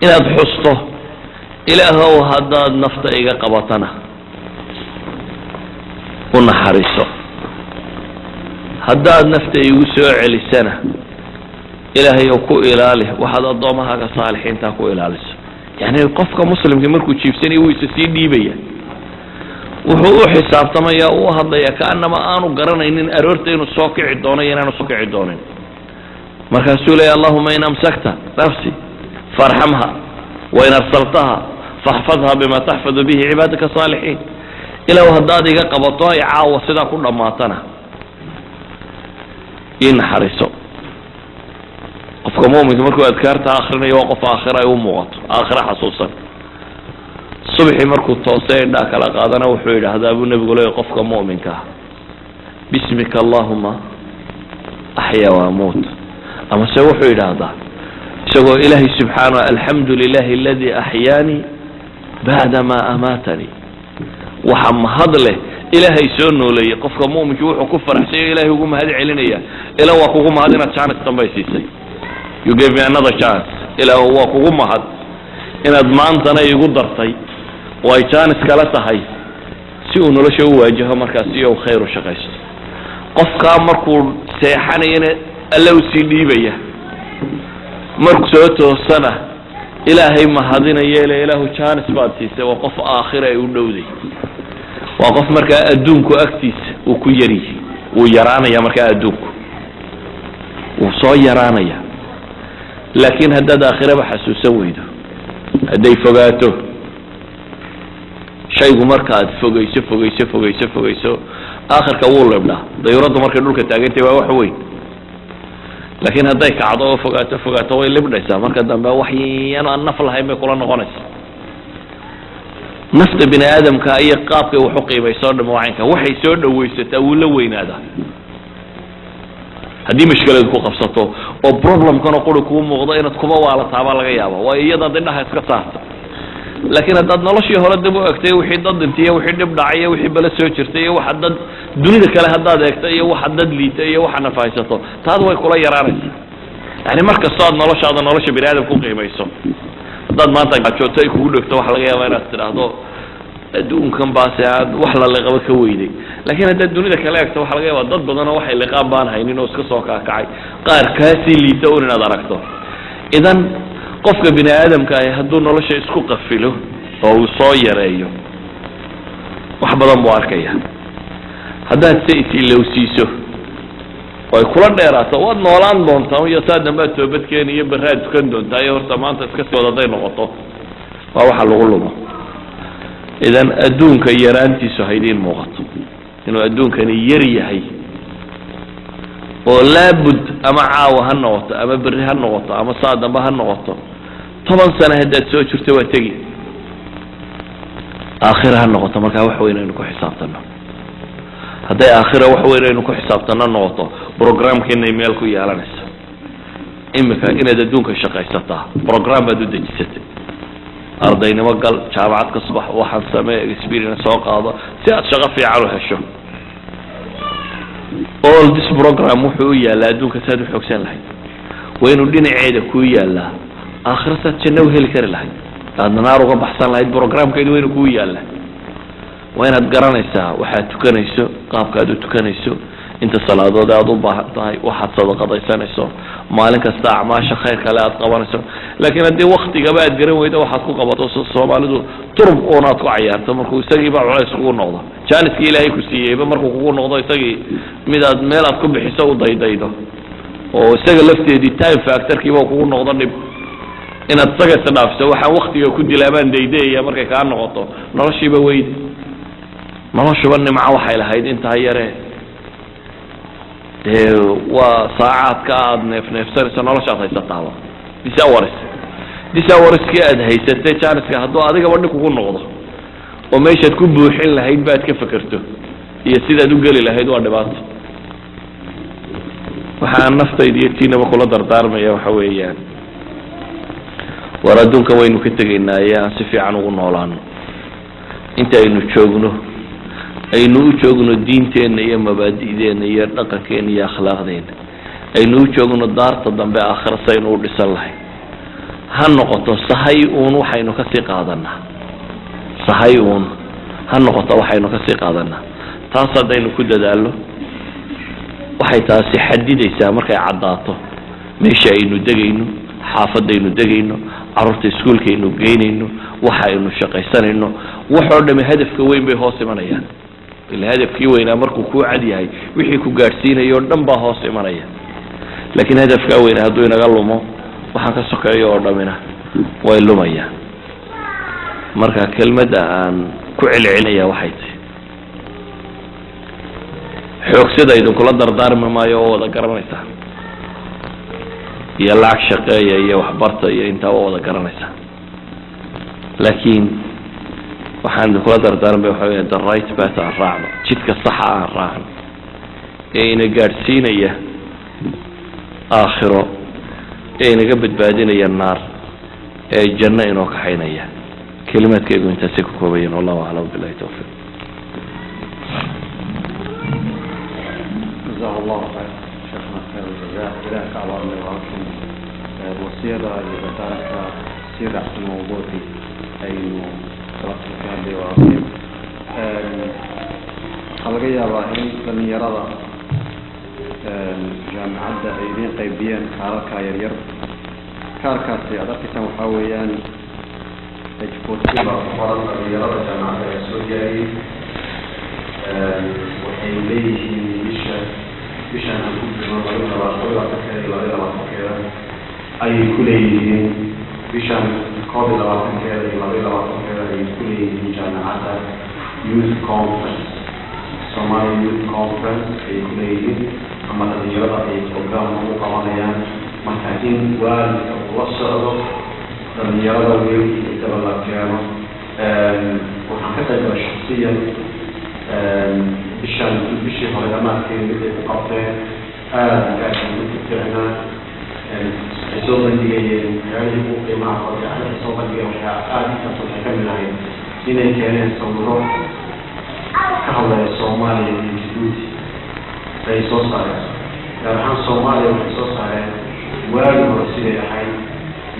Speaker 2: inaad xusto ilaahow haddaad nafta iga qabatana u naxariiso, haddaad nafta igu soo celisana ilaahayow ku ilaali waxaad addoommahaaga saalixiintaa ku ilaaliso. yani qofka muslimka markuu jiifsanayo wuu isa sii dhiibaya, wuxuu u xisaabtamaya, u hadlaya kaanama aanu garanaynin aroorta inuu soo kici doono iyo inaanu soo kici doonin. markaasuu leeya allahuma in amsakta nafsi farxamha wain arsaltaha faxfadha bima taxfadu bihi cibaadaka saalixiin. ilaw haddaad iga qabato ay caawa sidaa ku dhammaatana ii naxariiso. qofka mu'minka markuu adkaarta akhrinayo waa qof aakhira ay u muuqato, aakhira xasuusan. subxii markuu toosay indhaa kala qaadana wuxuu yidhaahdaa buu nebigu leeyahy qofka mu'minka ah bismika allahuma axya waamuut. ama se wuxuu yidhaahdaa isagoo ilaahay subxaanahu alxamdu lilahi aladi axyaanii bacda maa amaatanii. waxa mahad leh ilaahay soo nooleeyey. qofka mu'minka wuxuu ku faraxsanya ilaahay ugu mahad celinaya. ilaa waa kugu mahad inaad chance dambay siisay, you gave me another chance. ilaa waa kugu mahad inaad maantana igu dartay oo ay chance kala tahay si uu nolosha u waajaho markaas iyo uu khayr u shaqaysto. qofkaa markuu seexanayana alla u sii dhiibaya, markuu soo toosana ilaahay mahadinaya ile ilaahu chance baad siisay. waa qof aakhira ay u dhowday, waa qof markaa adduunku agtiisa uu ku yaryahay, wuu yaraanaya markaa adduunku wuu soo yaraanaya. laakiin haddaad aakhiraba xasuusan weydo, hadday fogaato shaygu markaad fogayso aakhirka wuu libdhaa. dayuuraddu markay dhulka taagantay waa wax weyn, laakiin hadday kacdo oo fogaato way libdhaysaa. marka dambe waxyan aan naf lahayn bay kula noqonaysaa. nafta bini aadamka iyo qaabkay wax u qiimayso dham wacanka waxay soo dhawaysataa wuu la weynaadaa. haddii mashkilad ku qabsato oo problemkan qori kuu muuqdo inaad kuma waalataabaa laga yaaba, waa iyadaad indhaha iska saarta. laakiin haddaad noloshii hore dib u egtay wixii dad dhintay iyo wixii dhib dhacay iyo wixii bala soo jirtay iyo waxa dad dunida kale haddaad eegto iyo waxa dad liita iyo waxa nafaysato, taad way kula yaraanaysaa. yani markastoo aad nolosha bini aadam ku qiimayso, haddaad maanta gaajooto ay kugu dhegto waxa laga yaabaa inaad tidhaahdo adduunkan baase aad wax la liqaba ka weyday. laakiin haddaad dunida kale eegto waxa laga yaabaa dad badanoo waxay liqaan baan haynin oo iska soo kaakacay, qaar kaasii liita un inaad aragto. idan qofka bini aadamka ah hadduu nolosha isku qafilo oo uu soo yareeyo wax badan buu arkaya. haddaad se is-ilowsiiso oo ay kula dheeraato waad noolaan doontaa iyo saa dambaad toobadkeeni iyo baraad tukan doontaa iyo horta maanta iska sii wad hadday noqoto waa waxa lagu lumo. idan adduunka yaraantiisu haydiin muuqato inuu adduunkani yar yahay oo laabud ama caawa ha noqoto ama berri ha noqoto ama saa dambe ha noqoto 10 sano haddaad soo jirto waa tegi, aakhira ha noqoto markaa wax weyn aynu ku xisaabtano. hadday aakhira wax weyn aynu ku xisaabtano noqoto programkeena meel ku yeelanaysa. imika inaad adduunka shaqaysataa program baad u dejisatay, ardaynimo gal, jaamacad ka subax, waxaan samee, experience soo qaado si aad shaqo fiican u hesho. all this program wuxuu u yaalaa adduunka saad u xoogsan lahayd, waa inuu dhinaceeda ku yaalaa aakhira saad janno u heli kari lahayd, aadna naar uga baxsan lahayd. programkeedu waa inuu ku yaalaa, waa inaad garanaysaa waxaad tukanayso, qaabkaad u tukanayso, inta salaadood aad u baahan tahay, waxaad sadaqadaysanayso, maalin kasta acmaasha khayr kale aad qabanayso. laakiin haddii waktigaba aad garan weydo waxaad ku qabato Soomaalidu turub oon aad ku cayaarto, markuu isagiiba culays kugu noqdo, jaaniskii ilaahay ku siiyeyba markuu kugu noqdo isagii midaad meel aad ku bixiso u daydaydo oo isaga lafteedii time factorkiiba kugu noqdo dhib, inaad isaga isdhaafso waxaan waktiga ku dilaabaan daydayaya markay kaa noqoto noloshiiba weydi. noloshuba nimco waxay lahayd intaa yaree dee waa saacaadka aad neefneefsanayso noloshaad haysataaba. disawariskii aad haysatay jaaniska hadduu adigaba dhib kugu noqdo oo meeshaad ku buuxin lahayd baad ka fakerto iyo sidaad u geli lahayd waa dhibaato. waxaan naftayda iyo tiinaba kula dardaarmaya waxa weeyaan war adduunka waynu ka tegaynaa ee aan si fiican ugu noolaano. inta aynu joogno aynu u joogno diinteenna iyo mabaadi'deenna iyo dhaqankeena iyo akhlaaqdeena, aynu u joogno daarta dambe aakhira saynu u dhisan lahayn. هنقطة صحيئون وحين كسي قادنا صحيئون هنقطة وحين كسي قادنا تصل دين كده دالو وحي تاسي حديد يسامر كي عضاته ماشي إنه دقينه حافظ إنه دقينه عرفت سكول كإنه جينه وحي إنه شقيسان إنه وحول من هدف كوين بهوس منيا الهدف كوين أمركو كو عادي هاي وحي كو جارسين يوردن بهوس منيا لكن هدف كوين هدوين قالوا ما وحنا كسكر يوردن منه ويلو ميا مركا كلمة عن كعل عليا وحيتي xogsida idin kula dardaarmi maayo oo wada garanaysa iyo lacag shaqeeya iyo waxbarta iyo inta wada garanaysa laakiin waxaan idin kula dardaarmay waxa weeye the right path aan raacno jidka saxa aan raacno ee ina gaadhsiinaya aakhiro ee inaga badbaadinaya naar ee janno inoo kaxaynaya kelimaadkaygu intaasay ku koobayeen wallahu aclam billahi tawfiiq
Speaker 1: جزاه الله خير شيخنا خير الجزاء إلهك على الله وعليكم وسيرة لبتارك سيرة في الموضوع أينو سلطة كهذه وعليكم خلقي يا باهين لن يرى جامعة أيدين قيبيا كاركا يرير كاركا سيادة كتاب حويان اجبوتيبا فرص لن يرى جامعة السورية وحيليه bishaan aan ku jirno ayay ku leeyihiin bishaan koob iyo labaatankeeda iyo laba iyo labaatankeeda ayay ku leeyihiin jaamacadda youth conference Somali youth conference ayay ku leeyihiin ama dhalinyarada ay program ugu qabanayaan marka in waalidka ula socdo dhalinyarada wiilkiisaba la keeno waxaan ka qayb galay shakhsiyan bishii hore dhamaadkeeda mid ay ku qabteen aada gaashan u ficnaa ay soo bandhigayeen waxyaalihii ugu qiimaha hore ay soo bandhigeen waxyaa aada intaas waxay ka mid ahayd inay keeneen sawiro ka hadlaya Soomaaliya iyo Djibouti ay soo saareen gaar ahaan Soomaaliya waxay soo saareen waagi hore siday ahayd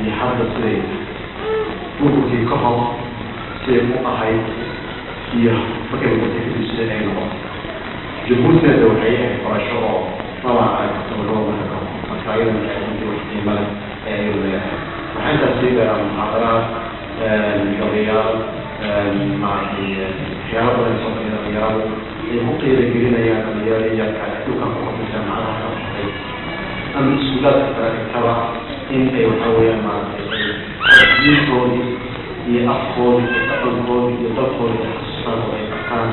Speaker 1: iyo hadda siday burburkii ka hor siday u ahayd iyo markay ku sida ay noqoto Djibouti waxay ahayd qorasho oo mala ay ku tababarka marka ay intii mala ay leedahay waxay taasiga muxaadaraad gabayal maahiya xiyaabaha ay soo qeybiyaan ay ku qeybinayaan dhalinyarada ka dhulka ku qabta jaamacadaha ama iskuulada kala in ay waxa weeyaan maalintii diintoodii iyo afkoodii iyo dhaqankoodii iyo dalkoodii xasuustaada ay qabtaan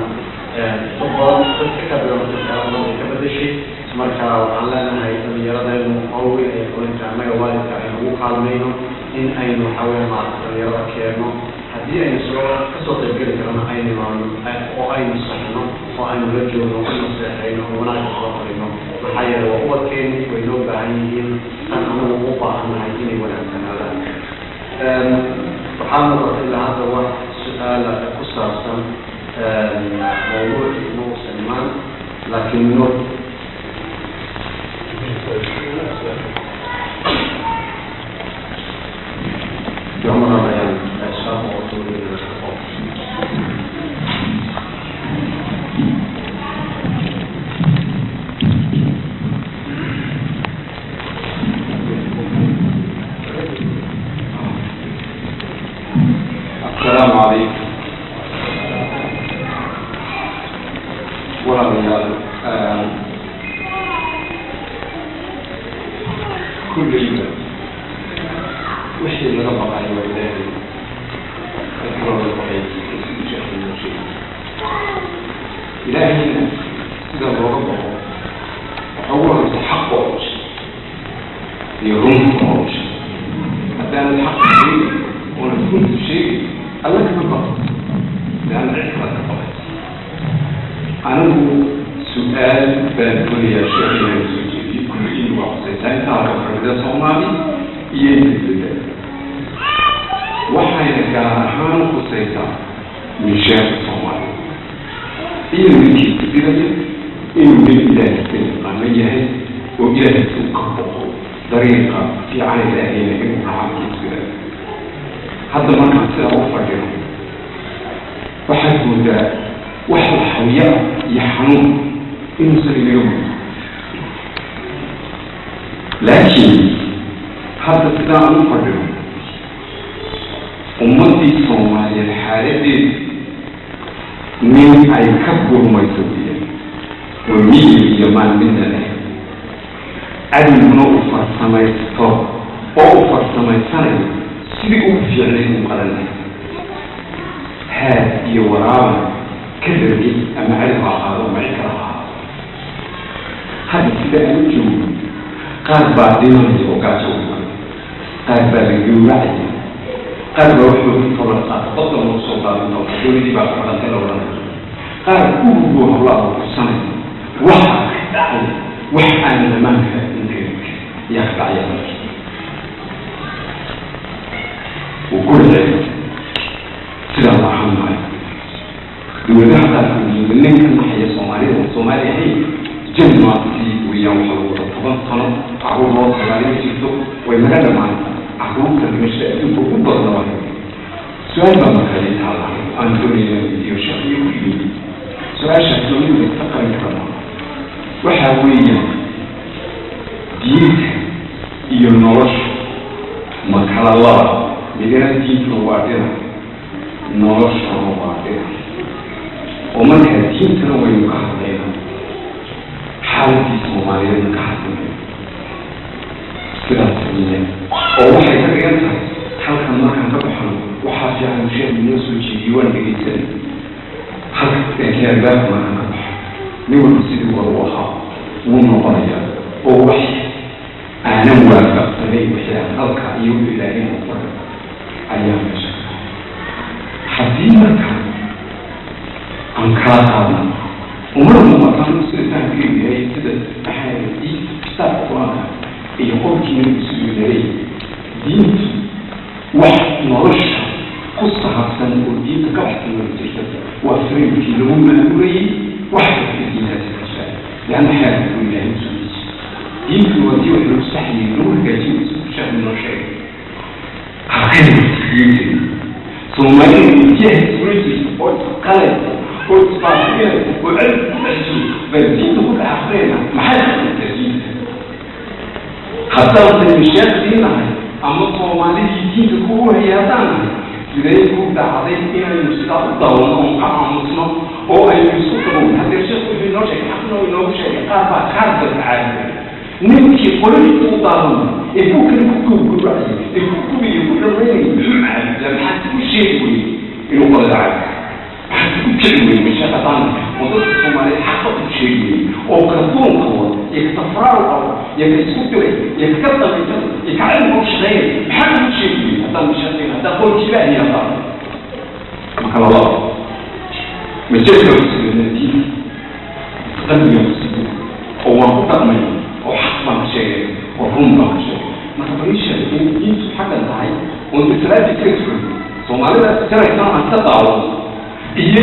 Speaker 1: طبعا تذكر بالمتكامل كبد شيء مركا وعلى أنها يرى المقوي يكون جامع والد كأنه قالمينه إن أي نحاول مع يرى كأنه هذه أي سورة كسوة تذكر كلام أي نوع أو أي نصحنا أو أي رجل أو أي نصحنا ونعرف صاحبنا محير وهو كان وينوب بعينهم أن أمر وقع عن عينه ولا تنالا سبحان الله هذا هو سؤال قصة موضوع مو سلمان لكنه يومنا بيان أشخاص وصول للأشخاص السلام عليكم كل يوم وحي اللي ربط على ولادي الكرام البقية الشيخ المشير إلهي إذا ربطه أولا تحقق يرون حتى أنا الحق شيء وأنا كنت شيء ألا كبير لأن العقل كبير أنا سؤال بقول يا شيخ في كل وقت تعرف هذا صومالي يجب وحين كان حان قصيتا من شيخ صومالي إن كتير إن بالله القمية وإلى تكبره
Speaker 4: طريقة في عين الأهلين إنه عم يصير هذا ما كان سلا وفرجه واحد بودا واحد حويا يحنون إنه سلي اليوم لكن هذا سلا وفرجه أمتي الصومالية الحالة دي من أي كبر ما يسويه ومين يمان من ذلك أدي منو فرسماي ستوب أو فرسماي سنة سيدي في عليهم قلنا هاد يورام كذبي أما عرف هذا ما يكره هذا سيدي أنجو قال بعدين يوقعوا قال بعدين يوعي قال روحوا في فرصة تفضل السلطان من الدولة دي بعد فرصة الأولى قال أبوه الله السنة واحد أنا ما يخدع يمك وكل ذلك سلام الله حمد دولة حتى من الناحية الصومالية هي جنة في ويوم حلوة طبعا صنع أقول الله صومالية تيجو ويمرد معنا أقول تلمشة يبقى أبدا سؤال ما مخالي تعالى أنتوني يديو شخصي ويدي سؤال شخصي يتقر الكرامة وحاوية دين ينورش مكان الله بدنا دين كرواتنا نورش كرواتنا ومن هالدين تروي مكاننا حالتي سومالية مكاننا كذا تقولين أو واحد يتكلم حلقة ما كان تبحث وحاجة عن شيء من يسوي جيوان بيتين حلقة كان باب ما كان تبحث نقول نسيب والوحى والنظرية ووحي أنا موافق عليه وحياة ألقى يوم إلهي مفرد أيام الشكرة حزينة أنكارها ومرة ما كان سلطان كريم هي سيدة أحيانا دي كتاب القرآن يقول كي نسوي لي دين واحد نرش قصة حسن ودين تكبحت من الجسد وأفرين في لهم أمري واحد في الدين هذا لأن حياة الله مسؤولية دين في الودي وإحنا مستحيل نور جاتين شهر من الشيء أخير دين ثم يجيه سوريتي وقلب وتصفير وعلم تحجي فالدين تقول أخيرنا ما حد التجديد حتى التنميشات دينها أما الصومالي دين تقول هي هذا لذلك يقول تعطيه إلى المستقبل الضوء ومقام مصنع أو أن يسوقهم حتى يشوفوا في نوشك نحن ونوشك قابع خارج العالم نمشي قلوب توضعهم يفوك الكتب كرعي يفوك الرين لما حتى شيء إنه قال العالم حتى كلمة مش هتطعنا وضطفهم عليه حقق شيء أو كربون قوة يكتفراروا يكسكتوا يكتبطوا يكعلموا شغير حقق شيء هذا مش هتطعنا هذا قول شبه يا طارق مكان الله مجال المسلمين تقدم المسلمين هو مقدم أو حكم شيء وهم شيء ما تبغيش الدين حاجة ضعيف وانت ثلاثة كتير صوماليا ترى كانوا عن تبعوا هي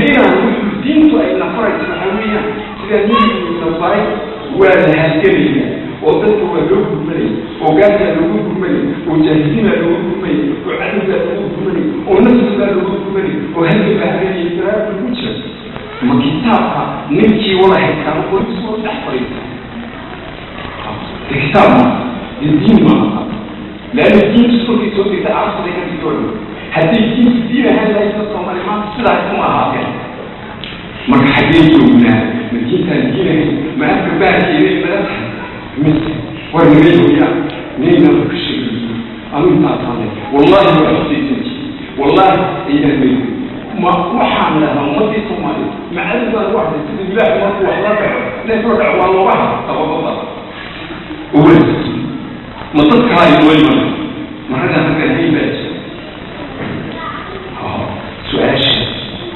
Speaker 4: الدين تؤيد نفرة الحيوية تغني نفرة ولا هالكلمة وضدوا لوجود مني وجاهز لوجود مني وجاهزين لوجود مني وعدد لوجود مني ونسل لوجود مني وهل هذه الإسراء بالوجه ما كتابها نمشي ولا هيك كل صوت تحفظ الكتاب الدين ما لأن الدين صوت تعرف ذلك الدول حتى الدين هذا يتصل مع السلعة ما هذا ما حديثه من الدين ما أكبر كثير مثل ورميه يا نينا بكشي أنا تعطاني والله ما أحسيتني والله إيه ما حاملها وما في صومالي مع أن الواحد يسد الله ما هو لا يفرع والله واحد تبغى وبس ما تطلع الوين ما هذا كان هي بس سؤال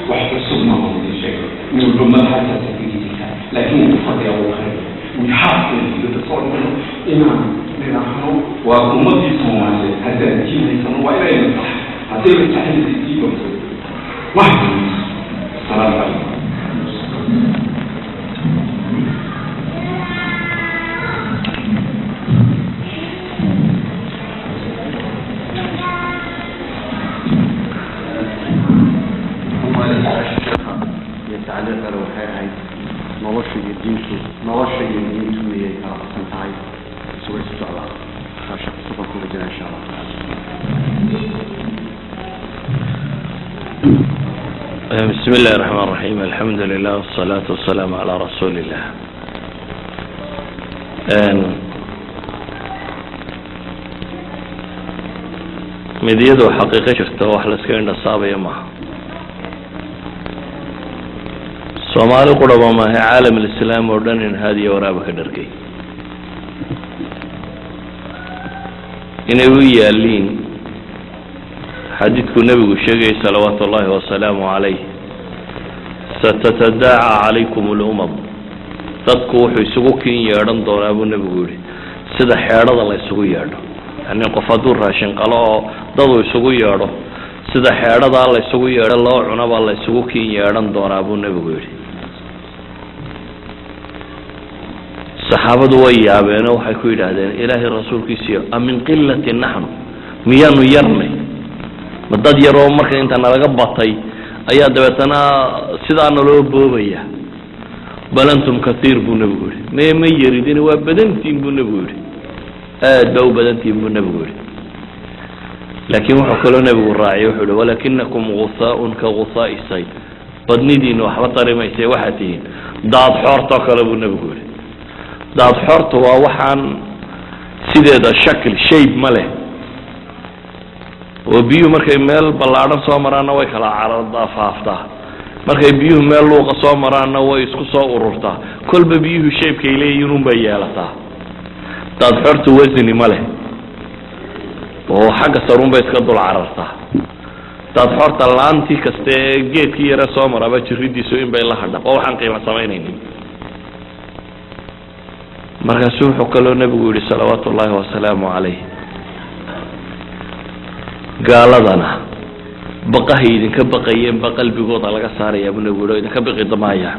Speaker 4: واحد الصدمة من شيء نقول ما هذا لكن يفضل أول خير ويحافظ لتصور إمام لنحن وأمتي صومالي هذا الدين يسمى وإلى ينصح هذا التحليل الدين واحد السلام عليكم
Speaker 2: بسم الله الرحمن الرحيم الحمد لله والصلاة والسلام على رسول الله مديدو حقيقة شفته وحلا سكين الصابة يمها صومالي قربا ما هي عالم الإسلام وردن هذه ورابك دركي إنوية اللين حديثك النبي الشيخ صلوات الله وسلامه عليه ستتداعى عليكم الأمم تذكوا حيسوكين يردن دون أبو النبي قولي سيدا حيارد الله يسوكي يردن يعني قفادور راشن قالوا ضدو يسوكي يردن سيدا حيارد الله يسوكي يردن الله عنب الله يسوكين يردن دون أبو النبي قولي صحابة ويابين وحيكو يدهدين إلهي الرسول كيسيو أمن قلة نحن ميانو يرني مدد يرو مركا انت نلقبطي ayaa dabeetana sidaan loo boobaya balantum kathir buu nabigu yiri ma yaridin waa badantiin buu nabigu yiri aad baa badantiin buu nabigu yiri laakiin wuxuu kale nabigu raacay wuxuu yiri walakinakum ghusaa'un ka ghusaa'i sayl badnidiin waxba tarimaysay waxa tiin daad xoorto kale buu nabigu yiri daad xoorto waa waxaan sideeda shakl shape ma leh وبيو مركي ميل بلادن سو مرانا way kala carada faafta markay biyuhu meel luuqa soo maraana way isku soo ururtaa kulba biyuhu shape ay leeyihiin bay yeelataa dad xortu wasni ma leh oo xagga sarun bay iska dul carartaa dad xorta laanti kaste geedkii yara soo maraba jiridiisu in bay la hadha oo waxaan qiimo sameynaynin markaas wuxuu kaloo nabigu yiri salawaatullaahi wa salaamu alayhi قالدنا بقى إذا كبقيين بقى البيقوط على قصار يا ابن أبو إذا كبقي ضمايا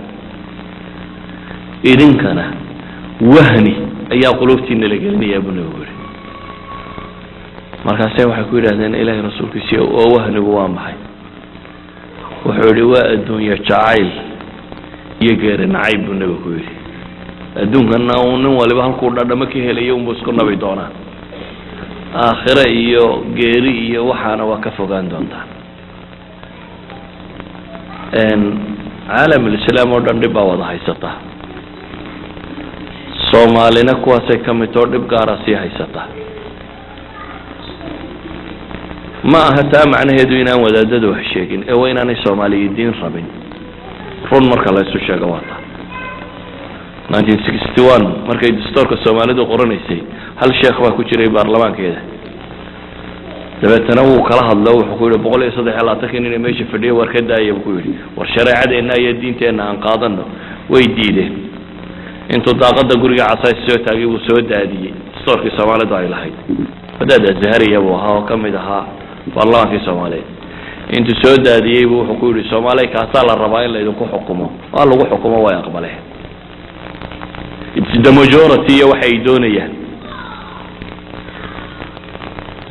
Speaker 2: إذن كان وهني أي قلوبتي إن لقلني يا ابن أبو مركز سيوح يقول هذا إلهي رسولك سيو وهني وامحي وحولواء الدنيا شعيل يقير نعيب ابن أبو الدنيا كنا ونوى لبها القرآن دمكي هل يوم بسكرنا بيدونا آخرة إيو غيري إيو وحانا وكفوغان دونتا عالم الإسلام ودن دبا وضع حيثتا صومالينا كواسي كميتور دبقى راسي حيثتا ما أهتا معنى هدوينا وداددو حشيكين اويناني صومالي الدين ربين رون مركا الله يسو شاقواتا 1961 markay dastuurka Soomaalidu qoranaysay hal sheekh waa ku jiray baarlamaankeeda dabeetana uu kala hadlay wuxuu ku yiri 133 inay meesha fadhiyo warkada ayuu ku yiri war shariicadeena iyo diinteena aan qaadano way diideen intuu daaqada guriga casays soo taagay uu soo daadiyay dastuurka Soomaalidu ay lahayd wadaad Zahariya buu ahaa kamid ahaa baarlamaanka Soomaaliyeed intuu soo daadiyay wuxuu ku yiri Soomaaliya kaasa la rabaa in la idinku xukumo waa lagu xukumo way aqbaleen the majority waxay doonayaan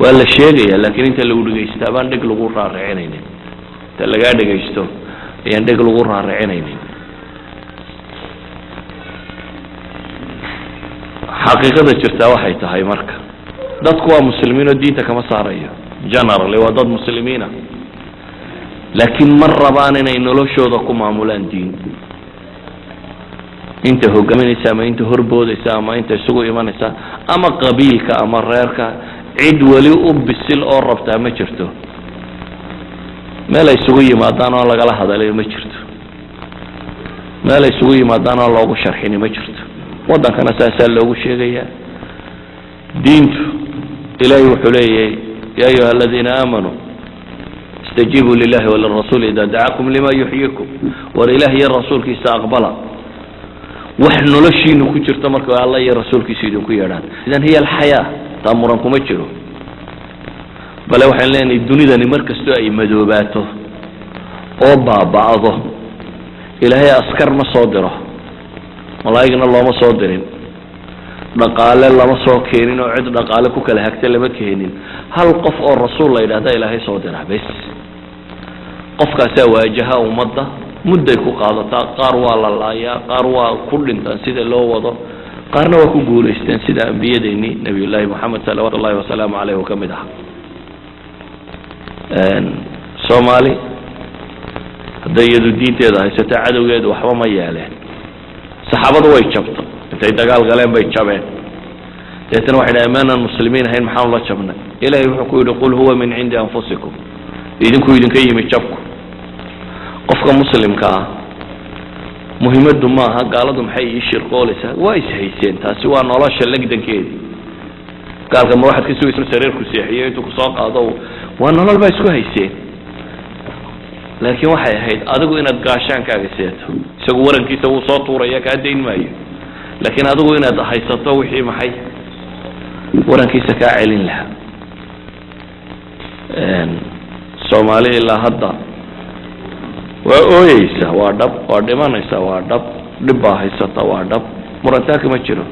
Speaker 2: wala sheegaya laakiin inta lagu dhageysto baan dhig lagu raaricinayn inta laga dhageysto ayaan dhig lagu raaricinayn xaqiiqada jirta waxay tahay marka dadku waa muslimiin oo diinta kama saarayo generally waa dad muslimiina laakiin mar rabaan inay noloshooda ku maamulaan diin inta hogaaminaysa ama inta horboodaysa ama inta isugu imanaysa ama qabiilka ama reerka cid wali u bisil oo rabta ma jirto meel ay isugu yimaadaan oo laga hadalay ma jirto meel ay isugu yimaadaan oo loogu sharxin ma jirto wadankana saasa loogu sheegaya diintu ilaahi wuxuu leeyahay ya ayuha alladhina aamanu istajibu lillahi wa lirrasul idha da'akum lima yuhyikum wa lillahi ya rasulkiisa aqbala wax noloshiinu ku jirto marka Allah iyo rasuulkiisa idinku yeedhaan idan hiya alxayaa taamuran kuma jiro bale waxaan leenahay dunidani markasto ay madoobaato oo baaba'do ilaahay askar ma soo diro malaa'igna looma soo dirin dhaqaale lama soo keenin oo cid dhaqaale ku kala hagtay lama keenin hal qof oo rasuul la yiraahdo ilaahay soo diraa bas qofkaas waajaha ummadda mudday ku qaadataa qaar waa la laayaa qaar waa ku dhintaan sida loo wado qaarna waa ku guuleysteen sida anbiyadeeni nabiyullaahi maxamed sallallahu alayhi wa sallam alayhi kamid ah Soomaali hadday iyadu diinteeda haysato cadowgeedu waxba ma yeeleen saxaabadu way jabto intay dagaal galeen bay jabeen deetana waxay dhahay maanan muslimiin ahayn maxaanu la jabnay ilaahay wuxuu ku yidhi qul huwa min cindi anfusikum idinku idinka yimi jabku qofka muslimka ah muhiimadu maaha gaaladu maxay ii shirqoolaysaa waa ishayseen taasi waa nolosha legdankeedii gaalka ma waxaad ka sugaysa sariirku seexiyo intuu kusoo qaado waa nolol baa isku hayseen laakiin waxay ahayd adigu inaad gaashaankaaga seeto isagu warankiisa wuu soo tuuraya kaa dayn maayo laakiin adigu inaad haysato wixii maxay warankiisa kaa celin lahaa soomaali ilaa hadda waa ooyeysa waa dhab waa dhimanaysa waa dhab dhib baa haysata waa dhab murantaa kama jiro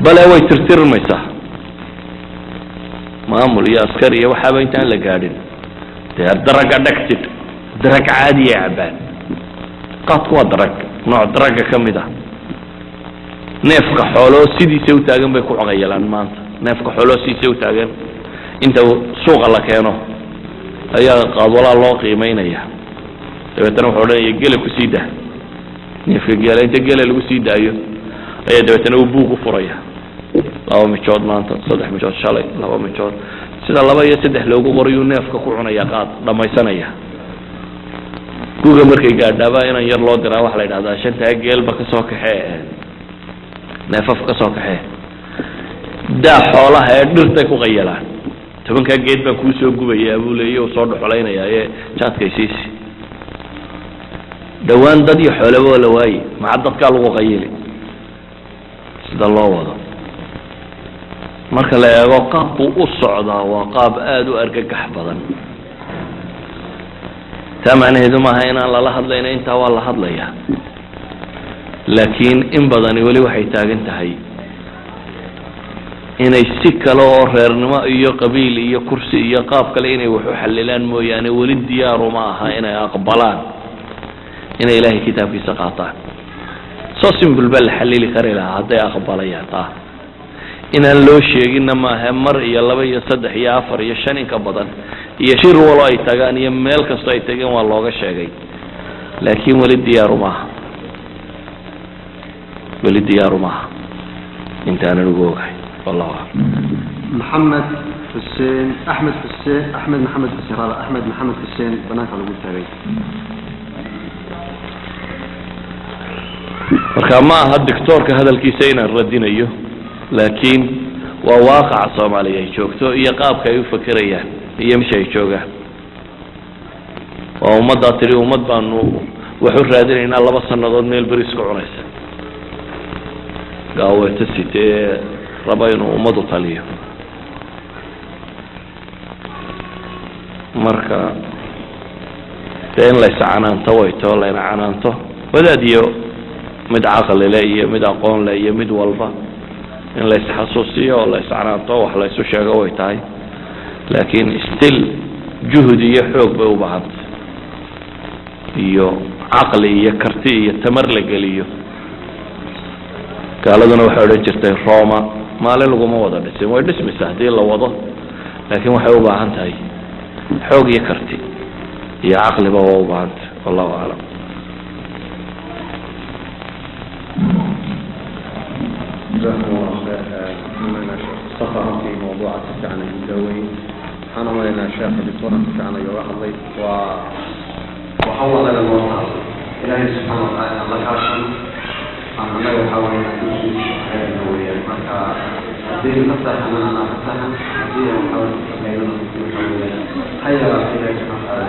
Speaker 2: bale way tirtirmaysaa maamul iyo askar iyo waxaaba intaan la gaadhin dee daraga dhagtid darag caadiya cabaan qaadku waa darag nooc daraga ka mid ah neefka xooloo sidiisa u taagan bay ku coqayalaan maanta neefka xooloo sidiisa u taagan inta suuqa la keeno ayaa qaadwalaa loo qiimaynaya dabeetana wuxuu odhanaya gele kusii daa neefka geela inta gele lagu sii daayo ayaa dabeetana uu buug u furaya 2 mijood maanta 3 mijood shalay 2 mijood sida 2 iyo 3 loogu qorayuu neefka ku cunaya qaad dhamaysanaya buuga markay gaadhaaba inaan yar loo diraa waxa la yidhahdaa shanta geelba ka soo kaxee neefaf ka soo kaxee daa xoolaha ee dhirtay ku qayalaan 10 geed baa kuu soo gubaya buu leeyahay oo soo dhuxulaynaya ee jaadkaysiisi dhawaan dad iyo xoolaba la waayay ma dadka lagu qayili sida loo wado marka la eego qaabku u socdaa waa qaab aad u argagax badan tamanaheedu maaha inaan lala hadlayna intaa waa la hadlaya laakiin in badani weli waxay taagan tahay inay si kale oo reernimo iyo qabiil iyo kursi iyo qaab kale inay wax u xalilaan mooyaane weli diyaaru ma aha inay aqbalaan inay ilaahay kitaabkiisa qaataan soo simple bal xalili kari lahaa hadday aqbalayaan taa inaan loo sheeginna maaha mar iyo 2 iyo 3 iyo 4 iyo 5 inka badan iyo shir walo ay tagaan iyo meel kasto ay tageen waa looga sheegay laakiin wali diyaaru maaha wali diyaaru maaha intaan ugu ogahay والله
Speaker 1: محمد حسين أحمد حسين أحمد محمد حسين هذا أحمد محمد حسين بنات على المتابعين
Speaker 2: marka ma aha doctorka hadalkiisa inaan radinayo laakiin waa waaqac Soomaaliya ay joogto iyo qaabka ay u fakirayaan iyo meesha ay joogaan waa ummadda tiri ummad baanu wuxuu raadinaynaa 2 sanadood meel bariis ku cunaysa gaawata sitee rabaynu ummadu taliyo marka teen la saanaanto way too la canaanto wadaadiyo mid aqal leh iyo mid aqoon leh iyo mid walba in la isxasuusiyo la saanaanto wax la isu sheego way tahay laakiin still juhdi iyo xoog bay u baahan iyo aqli iyo karti iyo tamar la galiyo kaaladuna waxa oran jirtay Roma maalin lagu ma wada dhisay way dhismaysaa hadii la wado laakiin waxay u baahan tahay xoog iyo karti iyo aqli ba u baahan wallahu a'lam
Speaker 1: جزاكم الله خير أنا صفر في موضوع عن الدوين أنا وين شاف الدكتور عن يوحي وحول لنا الموضوع إلهي سبحانه وتعالى الله يعشم أنا يحاول أن يكون شيء نوريا مركا دين فتح أنا فتح دين يحاول أن يكون هيا إلهي سبحانه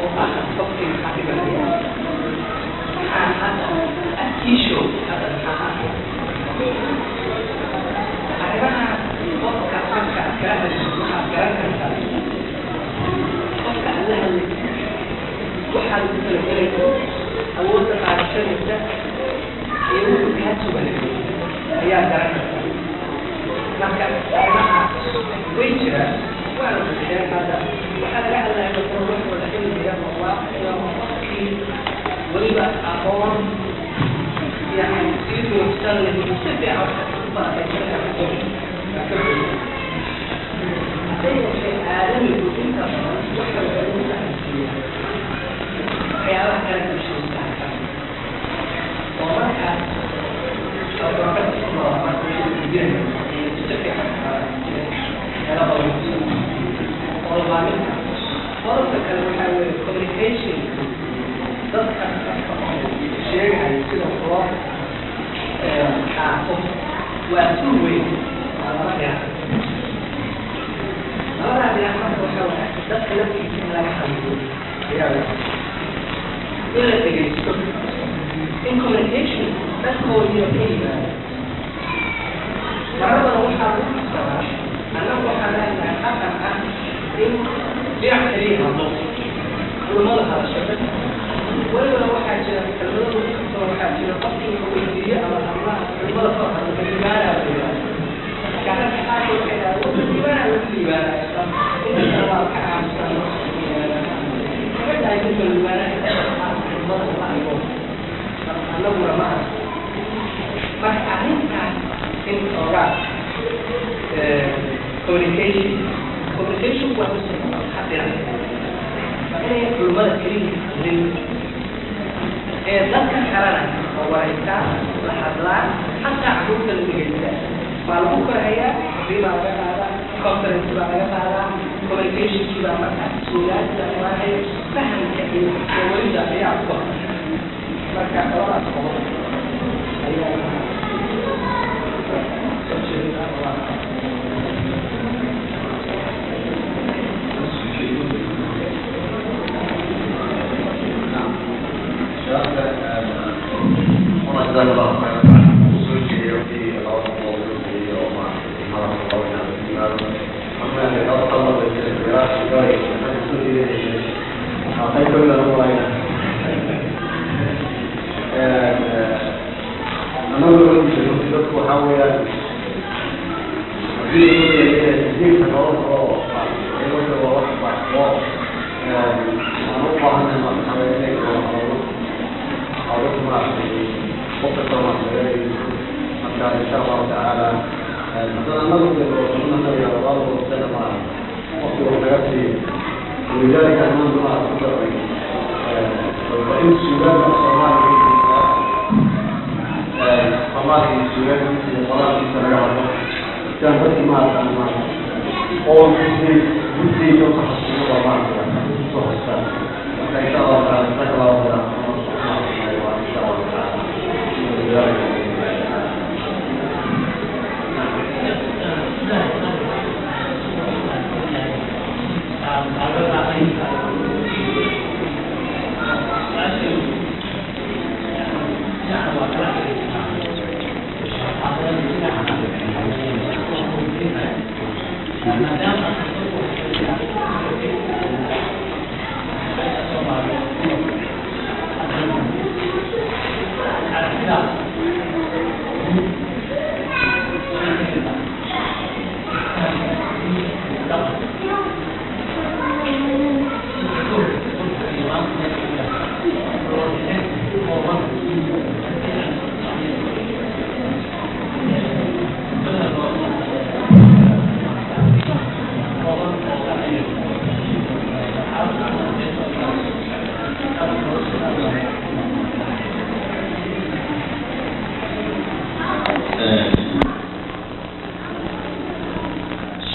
Speaker 5: وآخر تفصيل حبيب الأيام هذا التيشو هذا الحاجة أنا وقت أفكر كلام الشيخ كلام وقت الله وحد الكلام أول على الشيء ده يقول بهاتوا بالك هي درجة مكان ويجرى وأنا في هذا وأنا لا أنا يقول ولكن يا الله يا الله ولما أقوم يعني يصير يشتغل يستطيع أي شيء عالمي وأنت حياة كانت مش مستحقة وما كان أبرقت الله ما كنت جيدا يستطيع أنا بقول والله منها فرصة كان communication تذكر شيء عن كده خلاص حاكم وأسوي على رأي أنا أحمد وحوله تذكر نفسي لا يحمل in communication that's called communication مرة نوحى أنا نوحى لأن أحد بيعتريها والمرة الشباب ولو واحد المرة واحد يطفي ويديه على الله المرة فقط بالجبال كانت حاجة كذا والجبال إن الله كعب لا يمكن الجبال المرة ما يقوم الأمر ما but I think that in correct communication was happening فأنا كلمات كلمة ذكر حرارة ووالدها لحظات حتى عدوك المجلسة فالبكرة هي بما هذا conference بما هذا communication بما هذا سؤالات بما هي فهم كثير وولد هي أكبر فكان قرارات قوة
Speaker 1: ولذلك أمام الله أكبر وإن السودان صلاة السودان مثل صلاة السريعة كان بس ما كان ما قول بدي يوصح السورة ما كان إن شاء الله تعالى ذكر الله تعالى إن شاء الله تعالى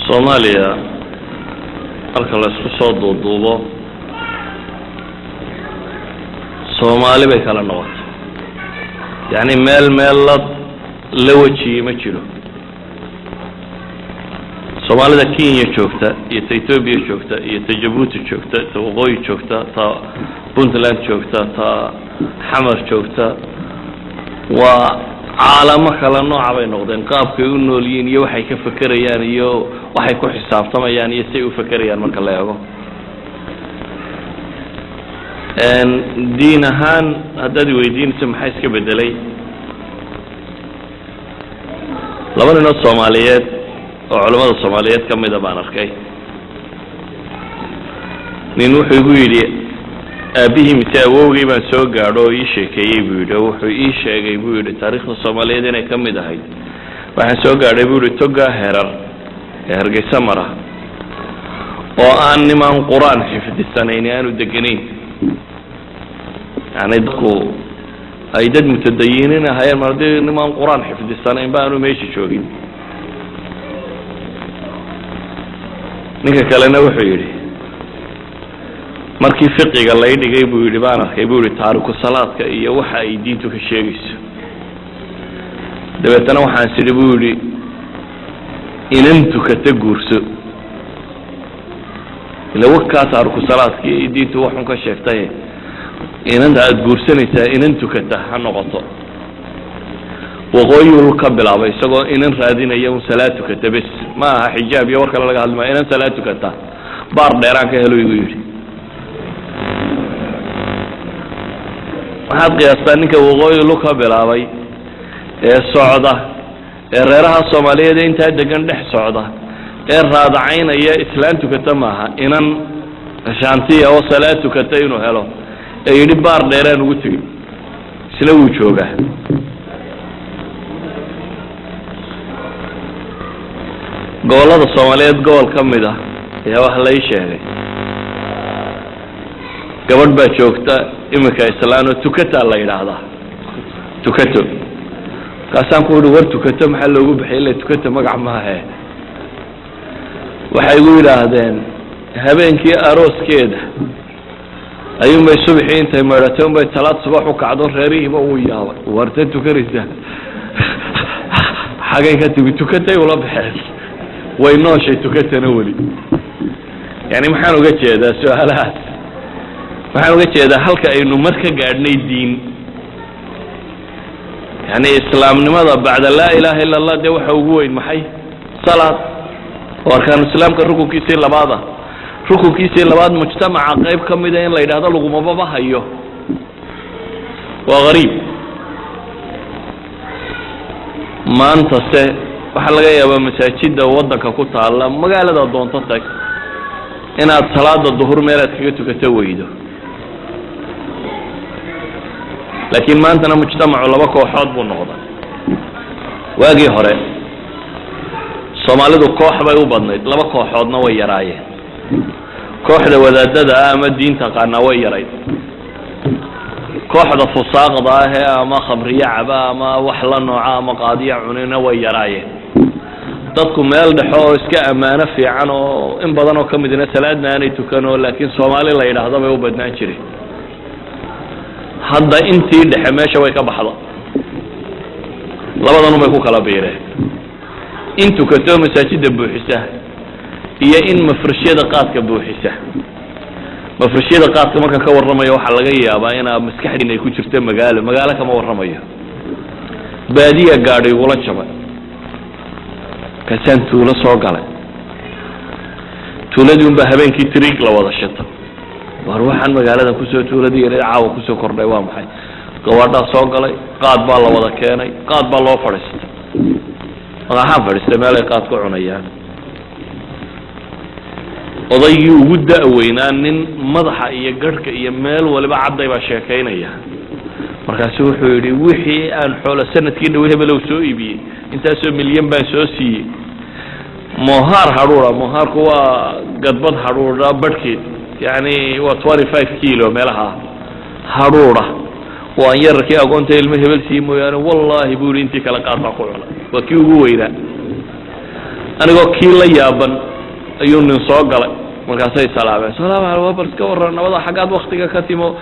Speaker 2: Soomaaliya halka la isku soo duuduubo Soomaali bay kala noqotay yani meel la wajiyay ma jiro soomaalida Kenya joogta iyo Ethiopia joogta iyo Djibouti joogta Waqooyi joogta ta Puntland joogta ta Xamar joogta waa caalamo kala nooc bay noqdeen qaabkay u noolyiin iyo waxay ka fakarayaan iyo waxay ku xisaabtamayaan iyo say u fakarayaan marka la eego diin ahaan haddaad weydiinayso maxay iska bedelay laba nin oo Soomaaliyeed oo culimada Soomaaliyeed ka mid ah baan arkay nin wuxuu igu yidhi aabihii mise awowgii baan soo gaadho oo ii sheekeeyey buu yidhi wuxuu ii sheegay buu yidhi taariikhda Soomaaliyeed inay ka mid ahayd waxaan soo gaadhay buu yidhi toga herar ee Hargeysa mara oo aan niman quraan xifdisanayn aanu deganayn yani dadku ay dad mutadayiniin ahayeen marday niman quraan xifdisanayn baanu meesha joogin ninka kalena wuxuu yidhi markii fiqiga la dhigay buu yidhi baan arkay buu yidhi taariku salaadka iyo waxa ay diintu ka sheegayso dabeetana waxaan sidii buu yidhi inantu ka guurso ila wakaa taariku salaadka iyo diintu waxun ka sheegtay inanta aad guursanaysaa inantu ka ha noqoto waqooyi ka bilaabay isagoo inan raadinaya salaatu ka bas ma aha xijaab iyo warka laga hadlay inan salaatu ka baar dheeraan ka helo igu yidhi waxaad qiyaastaa ninka waqooyi ka bilaabay ee socda ee reeraha Soomaaliyeed inta degan dhex socda ee raadacaynaya islaantu ka maaha inan shaantiya oo salaatu ka inuu helo ee yidhi baar dheeraan ugu tagay isla wuu joogaa gobolada Soomaaliyeed gobol ka mid ah ayaa wax la ii sheegay gabadh baa joogta imika islaano tukata la yiraahdaa tukato kaasaan ku war tukato maxaa loogu bixiyay tukata magac ma aha waxay ugu yiraahdeen habeenkii arooskeeda ayuu may subaxii intay maaraatoon bay talaad subax u kacdo reerihiiba uu yaabay warta tukanaysa xagay ka tukatay wala bixin way nooshay tukatana wali yani maxaan uga jeedaa su'aalahaas waxaan uga jeedaa halka aynu marka gaadhnay diin yani islaamnimada bacda la ilaha illa allah de waxa ugu weyn maxay salaad warkaan islaamka rukunkiisa labaad rukunkiisa labaad mujtamaca qayb kamid ah in la yiraahdo lagu mababa hayo waa qariib maanta se waxa laga yaabaa masaajida wadanka ku taala magaalada doonto tag inaad salaada duhur meel aad kaga tukato weydo laakiin maantana mujtamacu laba kooxood buu noqday waagii hore Soomaalidu koox bay u badnayd laba kooxoodna way yaraayeen kooxda wadaadada ama diinta qaana way yarayd kooxda fusaaqda ah ama khamriya caba ama wax la nooca ama qaadiya cunina way yaraayeen dadku meel dhaxo iska amaano fiican oo in badan oo kamidina salaadna aanay tukano laakiin Soomaali la yiraahdo bay u badnaan jireen hadda intii dhaxe meesha way ka baxdo labadan way ku kala biireen intu ka too masaajida buuxisa iyo in mafrashiyada qaadka buuxisa mafrashiyada qaadka marka ka warramayo waxa laga yaabaa in maskaxdiina ay ku jirto magaalo kama warramayo baadiya gaadhay wala jabay kasan tuulo soo galay tuuladii unba habeenkii triig la wada shito war waxaan magaalada ku soo tuuladii inay caawa ku soo kordhay waa maxay gabadha soo galay qaad baa la wada keenay qaad baa loo fadhiistay waxaan fadhiistay meel ay qaad ku cunayaan odaygii ugu da'weynaa nin madaxa iyo garhka iyo meel waliba cadday baa sheekaynaya markaasuu wuxuu yidhi wixii aan xoolo sanadkii dhow hebelow soo iibiyey intaasoo milyan baan soo siiyey mohaar hadhuura mohaarku waa gadbad hadhuura badhkeed yani waa 25 kilo meelaha hadhuura waan yarkii aqoonta ilmo hebel sii mooyaane wallahi buu intii kala qaad baa ku cunay waa kii ugu weynaa anigoo kii la yaaban ayuu nin soo galay markaasay salaameen salaam alaykum barka waran nabada xagaad waqtiga ka timo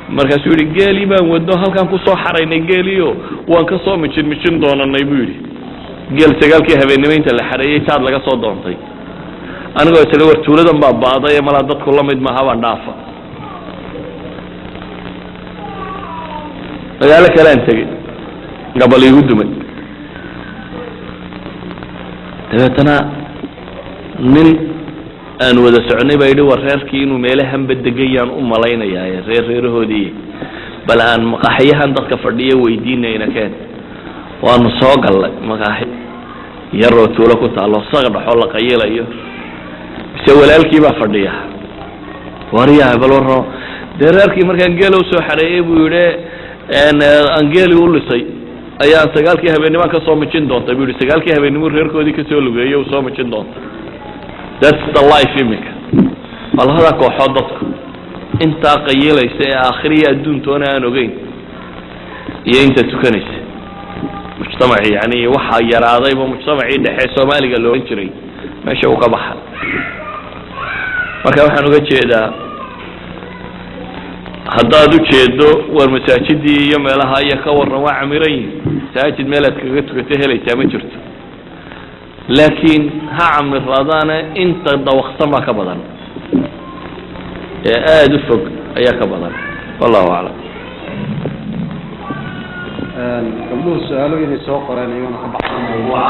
Speaker 2: markaasuu yidhi geeli baan wadno halkan ku soo xaraynay geeliyo waan ka soo mijin doonanay buu yidhi geel sagaalkii habeennimaynta la xareeyay taad laga soo doontay anigoo isla war tuuladan baa baaday mala dadku la mid maaha baan dhaafa magaalo kale aan tegey gabal igu dumay dabeetana nin aan wada soconay baa yidhi war reerkii inuu meelahanba degayaan u malaynayaa reerahoodii bal aan maqaaxiyahan dadka fadhiya weydiinayna keen waanu soo gallay maqaaxi yaroo tuulo ku taalo saga dhaxoo la qayilayo mise walaalkii baa fadhiya wariyaa bal warro dee reerkii markaan geela usoo xareeyey buu yidhi aan geeli u lisay ayaan sagaalkii habeenimaan ka soo mijin doonta buu yidhi sagaalkii habeennimo reerkoodii kasoo lugeeyo u soo mijin doonta that's the life imika waa labada kooxood dadku intaa qayilaysa ee aakhiriya adduuntoona aan ogeyn iyo inta tukanaysa mujtamacii yani waxaa yaraadayba mujtamacii dhexe soomaaliga loolan jiray meesha uu ka baxay marka waxaan uga jeedaa haddaad ujeedo war masaajidii iyo meelaha iyo ka warran waa camiran yihin masaajid meelaad kaga tukato helaysaa ma jirto laakiin ha camiraadaana inta dawaqsan baa ka badan ee aada u fog ayaa ka badan wallahu aclam
Speaker 1: gabdhuhu su-aalo inay soo qoreen iyaguna ka baxsan mawduuca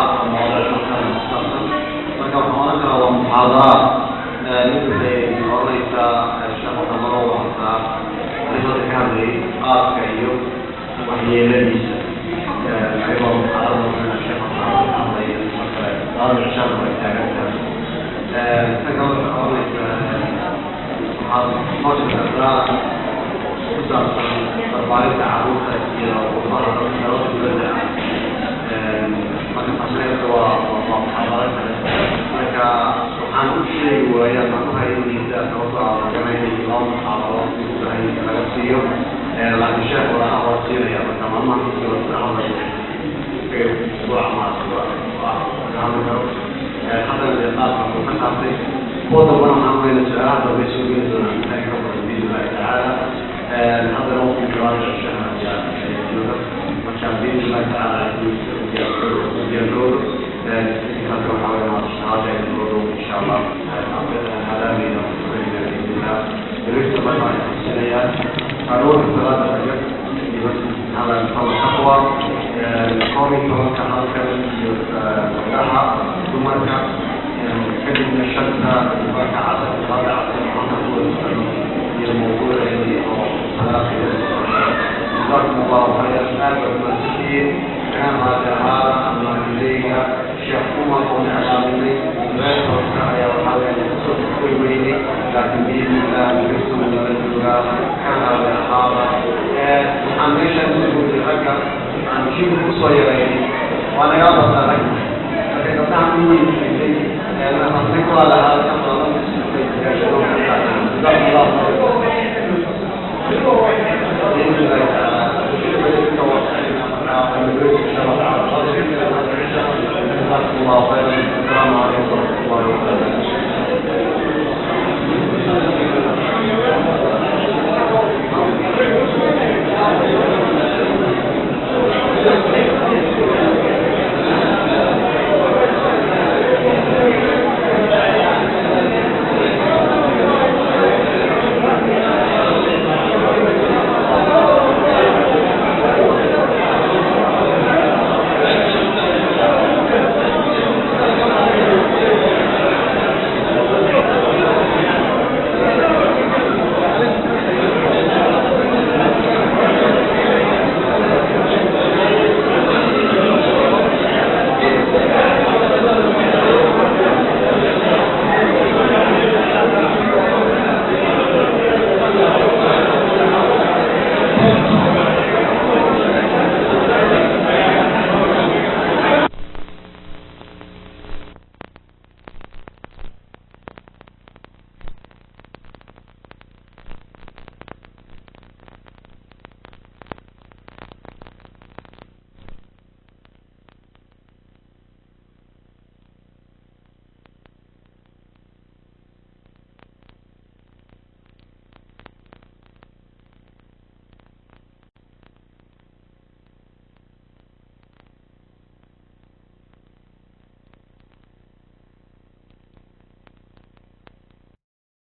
Speaker 1: marka waxaan oran karaa waa muxaadaraad waxay oranaysaa sheekh waxamaro wataa arrimada ka hadlayay qaadka iyo waxyeeladiisa ayagoo muxaadarada sheekh waxamaro ka hadlaya markale qaadka shaqo ay taagan tahay tan kale waxay oranaysaa waxaad kusaabsan barbaarinta carruurta iyo wadamada dalka dibadda marka taasneerka waa muxaadaro kale marka waxaan u sheegi waayaan aan uhayniisa sababto aan garanayay laba muxaadaro udahay laga siiyo laakiin sheekh wada ahwaa siinaya marka maalmaha kusiiba hadlayo isbuuca maasuga ka hadli karo haddana dee qaadka uu ka qaatay kuwa dambana waxaan weyna su-aalaha dambe soo geli doonaan inay ka badan biidn illahi tacaala haddana waqti jawaabta sheekha ayaa jooga marka biidn illahi tacaala diyaargaroodo hadda waxaa weya maashahada inoodo insha allah hadaameyna kusuganayna biidn illah dawista marka ay xusinayaan aroorka salaada rajab iyo على التقوى قومي توكل على iyo gabdhaha dumarka kadibna shanta dumarka cada salaada cada iyo mawduuceedii oo salaaqeeda جزاكم الله خيرا aad baad mahadsantihiin كان هذا أما إليك شيخ عمر بن علامي غير فرصة يا وحاول صوت كل ويني لكن بإذن الله بكم من الجوار كان هذا عن ليش نقول لك عن شيء قصير وأنا قاعد أتابع لكن طبعا أنا أصدق على هذا الأمر جزاكم الله خيرا